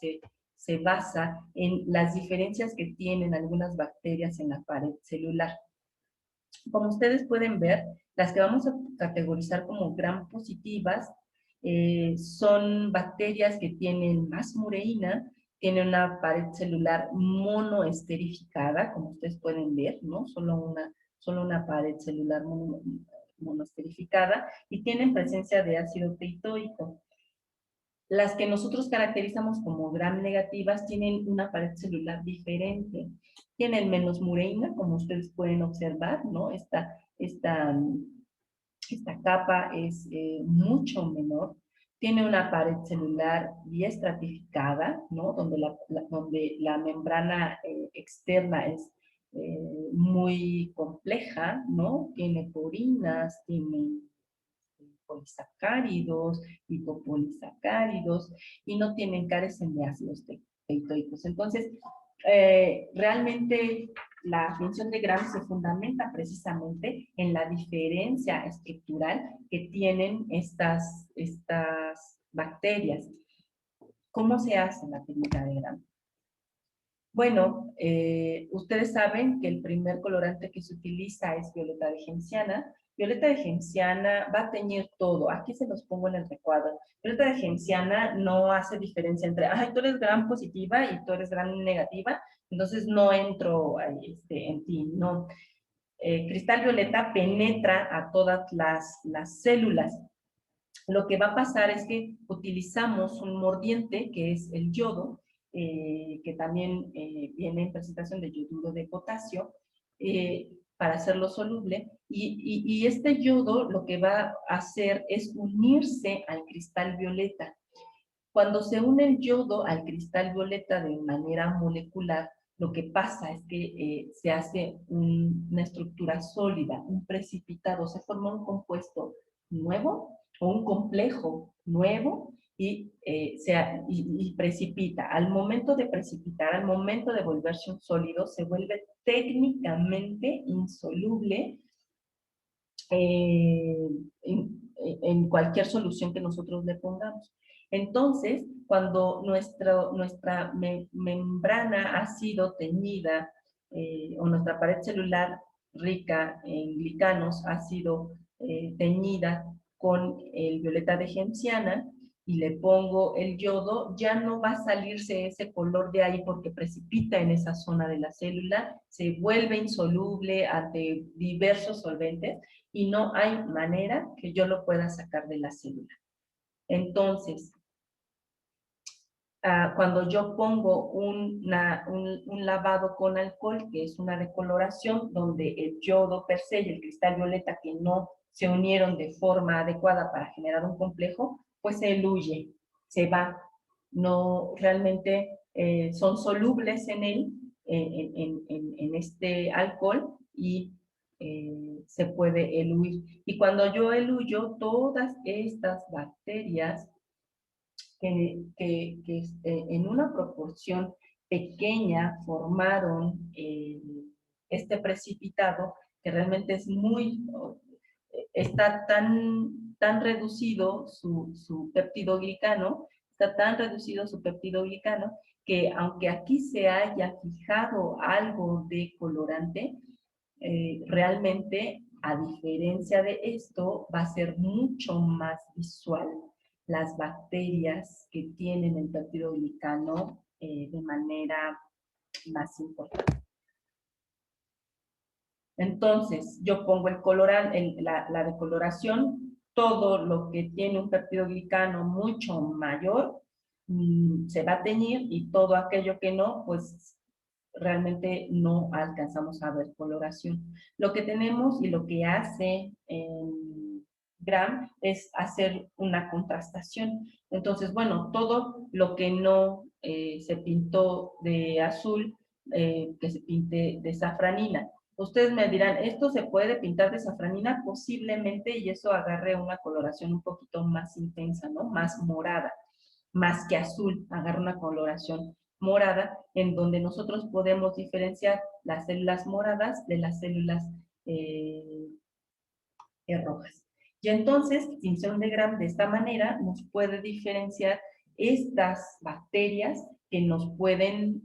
se basa en las diferencias que tienen algunas bacterias en la pared celular. Como ustedes pueden ver, las que vamos a categorizar como gram positivas son bacterias que tienen más mureína, tienen una pared celular monoesterificada, como ustedes pueden ver, ¿no? Solo una pared celular monoesterificada, y tienen presencia de ácido peitoico. Las que nosotros caracterizamos como gram negativas tienen una pared celular diferente. Tienen menos mureína, como ustedes pueden observar, ¿no? Esta capa es mucho menor. Tiene una pared celular diestratificada, ¿no? Donde la membrana externa es muy compleja, ¿no? Tiene porinas, tiene polisacáridos, hipopolisacáridos, y no carecen de ácidos peitoicos. Entonces, realmente la función de Gram se fundamenta precisamente en la diferencia estructural que tienen estas bacterias. ¿Cómo se hace la técnica de Gram? Bueno, ustedes saben que el primer colorante que se utiliza es violeta de genciana. Violeta de genciana va a teñir todo. Aquí se los pongo en el recuadro. Violeta de genciana no hace diferencia entre, ay, tú eres gram positiva y tú eres gram negativa, entonces no entro en ti. No. Cristal violeta penetra a todas las células. Lo que va a pasar es que utilizamos un mordiente, que es el yodo, que también viene en presentación de yoduro de potasio, para hacerlo soluble, y este yodo lo que va a hacer es unirse al cristal violeta. Cuando se une el yodo al cristal violeta de manera molecular, lo que pasa es que se hace una estructura sólida, un precipitado, se forma un compuesto nuevo o un complejo nuevo y precipita. Al momento de precipitar, al momento de volverse un sólido, se vuelve técnicamente insoluble eh, en cualquier solución que nosotros le pongamos. Entonces, cuando nuestra membrana ha sido teñida o nuestra pared celular rica en glicanos ha sido teñida con el violeta de genciana y le pongo el yodo, ya no va a salirse ese color de ahí porque precipita en esa zona de la célula, se vuelve insoluble ante diversos solventes y no hay manera que yo lo pueda sacar de la célula. Entonces, cuando yo pongo un lavado con alcohol, que es una decoloración, donde el yodo per se y el cristal violeta que no se unieron de forma adecuada para generar un complejo, pues se eluye, se va. No, realmente son solubles en él, en este alcohol, y se puede eluir. Y cuando yo eluyo, todas estas bacterias que en una proporción pequeña formaron este precipitado, que realmente es está tan reducido su peptidoglicano, está tan reducido su peptidoglicano, que aunque aquí se haya fijado algo de colorante, realmente, a diferencia de esto, va a ser mucho más visual las bacterias que tienen el peptidoglicano de manera más importante. Entonces, yo pongo el colorante, la decoloración, todo lo que tiene un peptidoglicano mucho mayor se va a teñir, y todo aquello que no, pues realmente no alcanzamos a ver coloración. Lo que tenemos y lo que hace Gram es hacer una contrastación. Entonces, bueno, todo lo que no se pintó de azul, que se pinte de safranina. Ustedes me dirán, ¿esto se puede pintar de safranina? Posiblemente, y eso agarre una coloración un poquito más intensa, ¿no? Más morada, más que azul, agarra una coloración morada, en donde nosotros podemos diferenciar las células moradas de las células eh, rojas. Y entonces, tinción de Gram de esta manera nos puede diferenciar estas bacterias que nos pueden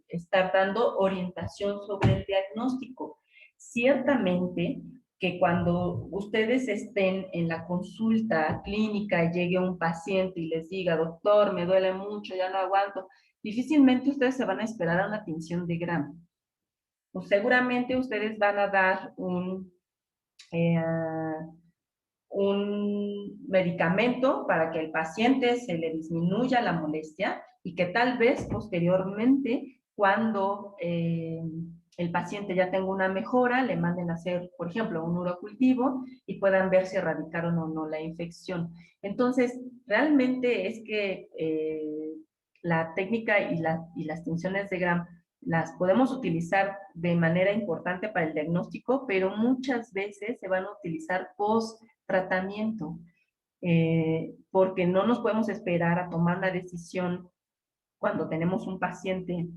estar dando orientación sobre el diagnóstico. Ciertamente que cuando ustedes estén en la consulta clínica y llegue un paciente y les diga, doctor, me duele mucho, ya no aguanto, difícilmente ustedes se van a esperar a una tinción de Gram. Pues seguramente ustedes van a dar eh, un medicamento para que el paciente se le disminuya la molestia y que tal vez posteriormente, cuando el paciente ya tenga una mejora, le manden a hacer, por ejemplo, un urocultivo y puedan ver si erradicaron o no la infección. Entonces, realmente es que la técnica y las tinciones de Gram las podemos utilizar de manera importante para el diagnóstico, pero muchas veces se van a utilizar post tratamiento, porque no nos podemos esperar a tomar la decisión cuando tenemos un paciente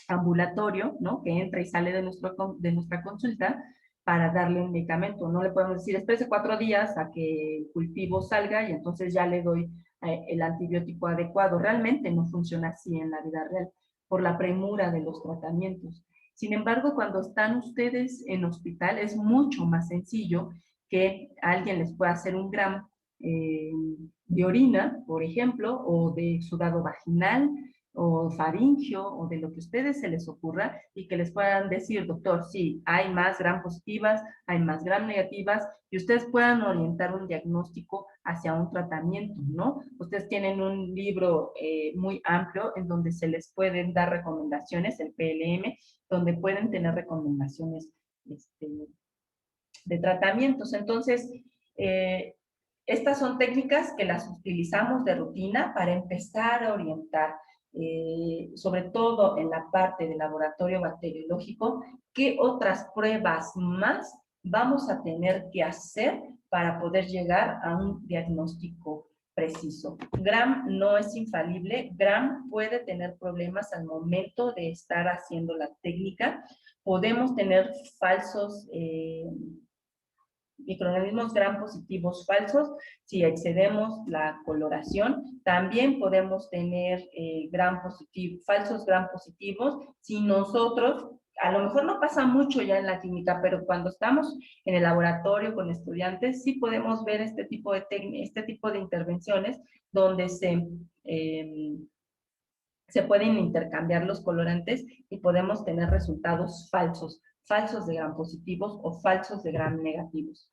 ambulatorio, ¿no? Que entra y sale de nuestra consulta para darle un medicamento. No le podemos decir, espérese 4 días a que el cultivo salga y entonces ya le doy el antibiótico adecuado. Realmente no funciona así en la vida real por la premura de los tratamientos. Sin embargo, cuando están ustedes en hospital es mucho más sencillo que alguien les pueda hacer un Gram de orina, por ejemplo, o de exudado vaginal, o faringio, o de lo que a ustedes se les ocurra, y que les puedan decir, doctor, sí, hay más Gram positivas, hay más Gram negativas, y ustedes puedan orientar un diagnóstico hacia un tratamiento, ¿no? Ustedes tienen un libro muy amplio en donde se les pueden dar recomendaciones, el PLM, donde pueden tener recomendaciones de tratamientos. Entonces, estas son técnicas que las utilizamos de rutina para empezar a orientar, sobre todo en la parte de laboratorio bacteriológico, qué otras pruebas más vamos a tener que hacer para poder llegar a un diagnóstico preciso. Gram no es infalible, Gram puede tener problemas al momento de estar haciendo la técnica, podemos tener falsos microorganismos gram positivos falsos si excedemos la coloración. También podemos tener falsos gram positivos si nosotros, a lo mejor no pasa mucho ya en la clínica, pero cuando estamos en el laboratorio con estudiantes, sí podemos ver este tipo de intervenciones donde se pueden intercambiar los colorantes y podemos tener resultados falsos, falsos de gram positivos o falsos de gram negativos.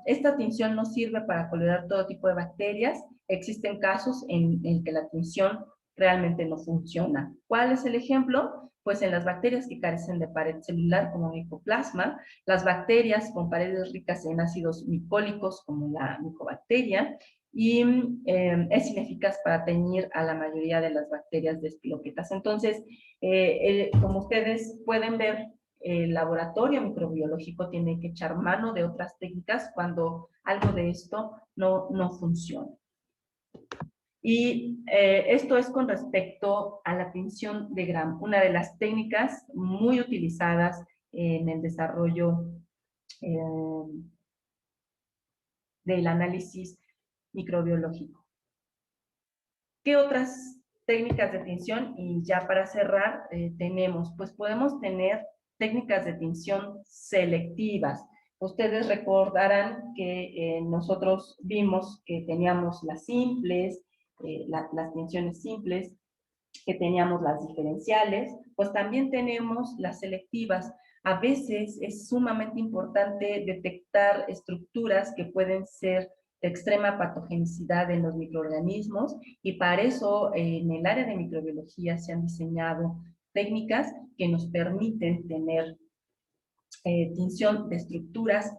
Esta tinción no sirve para colorar todo tipo de bacterias. Existen casos en que la tinción realmente no funciona. ¿Cuál es el ejemplo? Pues en las bacterias que carecen de pared celular, como micoplasma, las bacterias con paredes ricas en ácidos micólicos, como la micobacteria, y es ineficaz para teñir a la mayoría de las bacterias de espiroquetas. Entonces, como ustedes pueden ver, el laboratorio microbiológico tiene que echar mano de otras técnicas cuando algo de esto no funciona. Y esto es con respecto a la tinción de Gram, una de las técnicas muy utilizadas en el desarrollo eh, del análisis microbiológico. ¿Qué otras técnicas de tinción? Y ya para cerrar, tenemos, pues podemos tener técnicas de tinción selectivas. Ustedes recordarán que nosotros vimos que teníamos las simples, las tinciones simples, que teníamos las diferenciales, pues también tenemos las selectivas. A veces es sumamente importante detectar estructuras que pueden ser de extrema patogenicidad en los microorganismos y para eso en el área de microbiología se han diseñado técnicas que nos permiten tener tinción de estructuras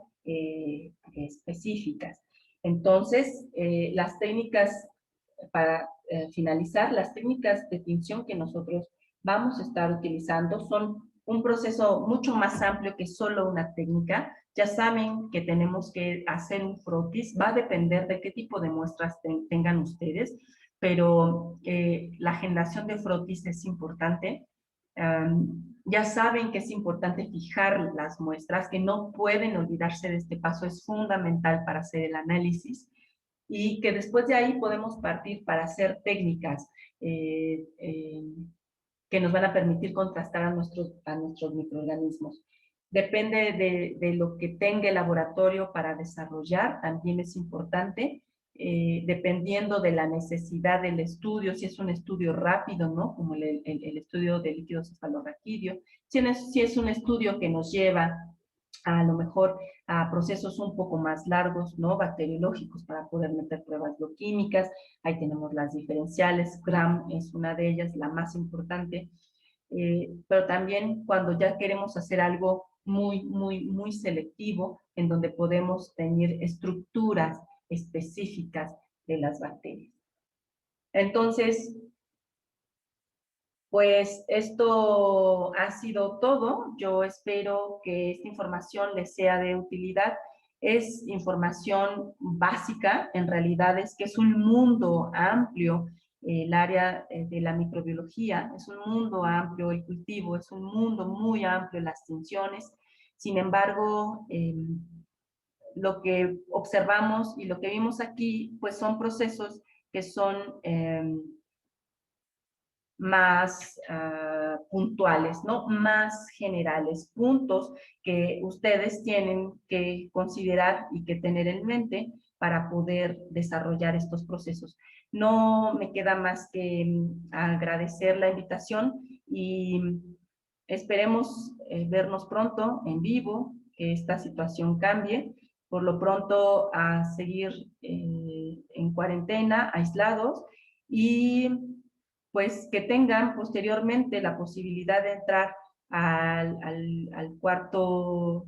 específicas. Entonces, las técnicas, para finalizar, las técnicas de tinción que nosotros vamos a estar utilizando son un proceso mucho más amplio que solo una técnica. Ya saben que tenemos que hacer un frotis, va a depender de qué tipo de muestras tengan ustedes, pero la generación de frotis es importante. Ya saben que es importante fijar las muestras, que no pueden olvidarse de este paso, es fundamental para hacer el análisis y que después de ahí podemos partir para hacer técnicas eh, eh, que nos van a permitir contrastar a nuestros microorganismos. Depende de lo que tenga el laboratorio para desarrollar, también es importante, dependiendo de la necesidad del estudio, si es un estudio rápido, ¿no? Como el estudio de líquido cefalorraquídeo, si es un estudio que nos lleva a lo mejor a procesos un poco más largos, ¿no? Bacteriológicos para poder meter pruebas bioquímicas. Ahí tenemos las diferenciales, GRAM es una de ellas, la más importante. Pero también cuando ya queremos hacer algo muy selectivo, en donde podemos tener estructuras específicas de las bacterias. Entonces, pues esto ha sido todo. Yo espero que esta información les sea de utilidad. Es información básica, en realidad es que es un mundo amplio, el área de la microbiología, es un mundo amplio, el cultivo es un mundo muy amplio, las funciones. Sin embargo, lo que observamos y lo que vimos aquí, pues son procesos que son más puntuales, ¿no? Más generales, puntos que ustedes tienen que considerar y que tener en mente para poder desarrollar estos procesos. No me queda más que agradecer la invitación y esperemos vernos pronto en vivo, que esta situación cambie. Por lo pronto, a seguir en cuarentena, aislados, y pues que tengan posteriormente la posibilidad de entrar al cuarto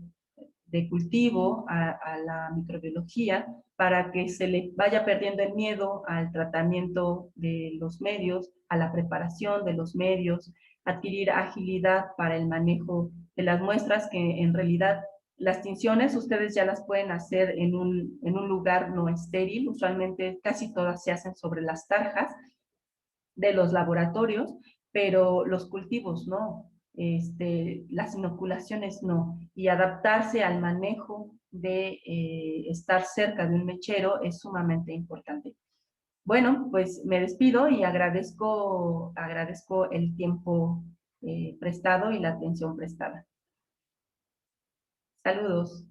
de cultivo, a la microbiología, para que se le vaya perdiendo el miedo al tratamiento de los medios, a la preparación de los medios, adquirir agilidad para el manejo de las muestras, que en realidad las tinciones ustedes ya las pueden hacer en un lugar no estéril, usualmente casi todas se hacen sobre las tarjas de los laboratorios, pero los cultivos no, las inoculaciones no, y adaptarse al manejo de estar cerca de un mechero es sumamente importante. Bueno, pues me despido y agradezco el tiempo prestado y la atención prestada. Saludos.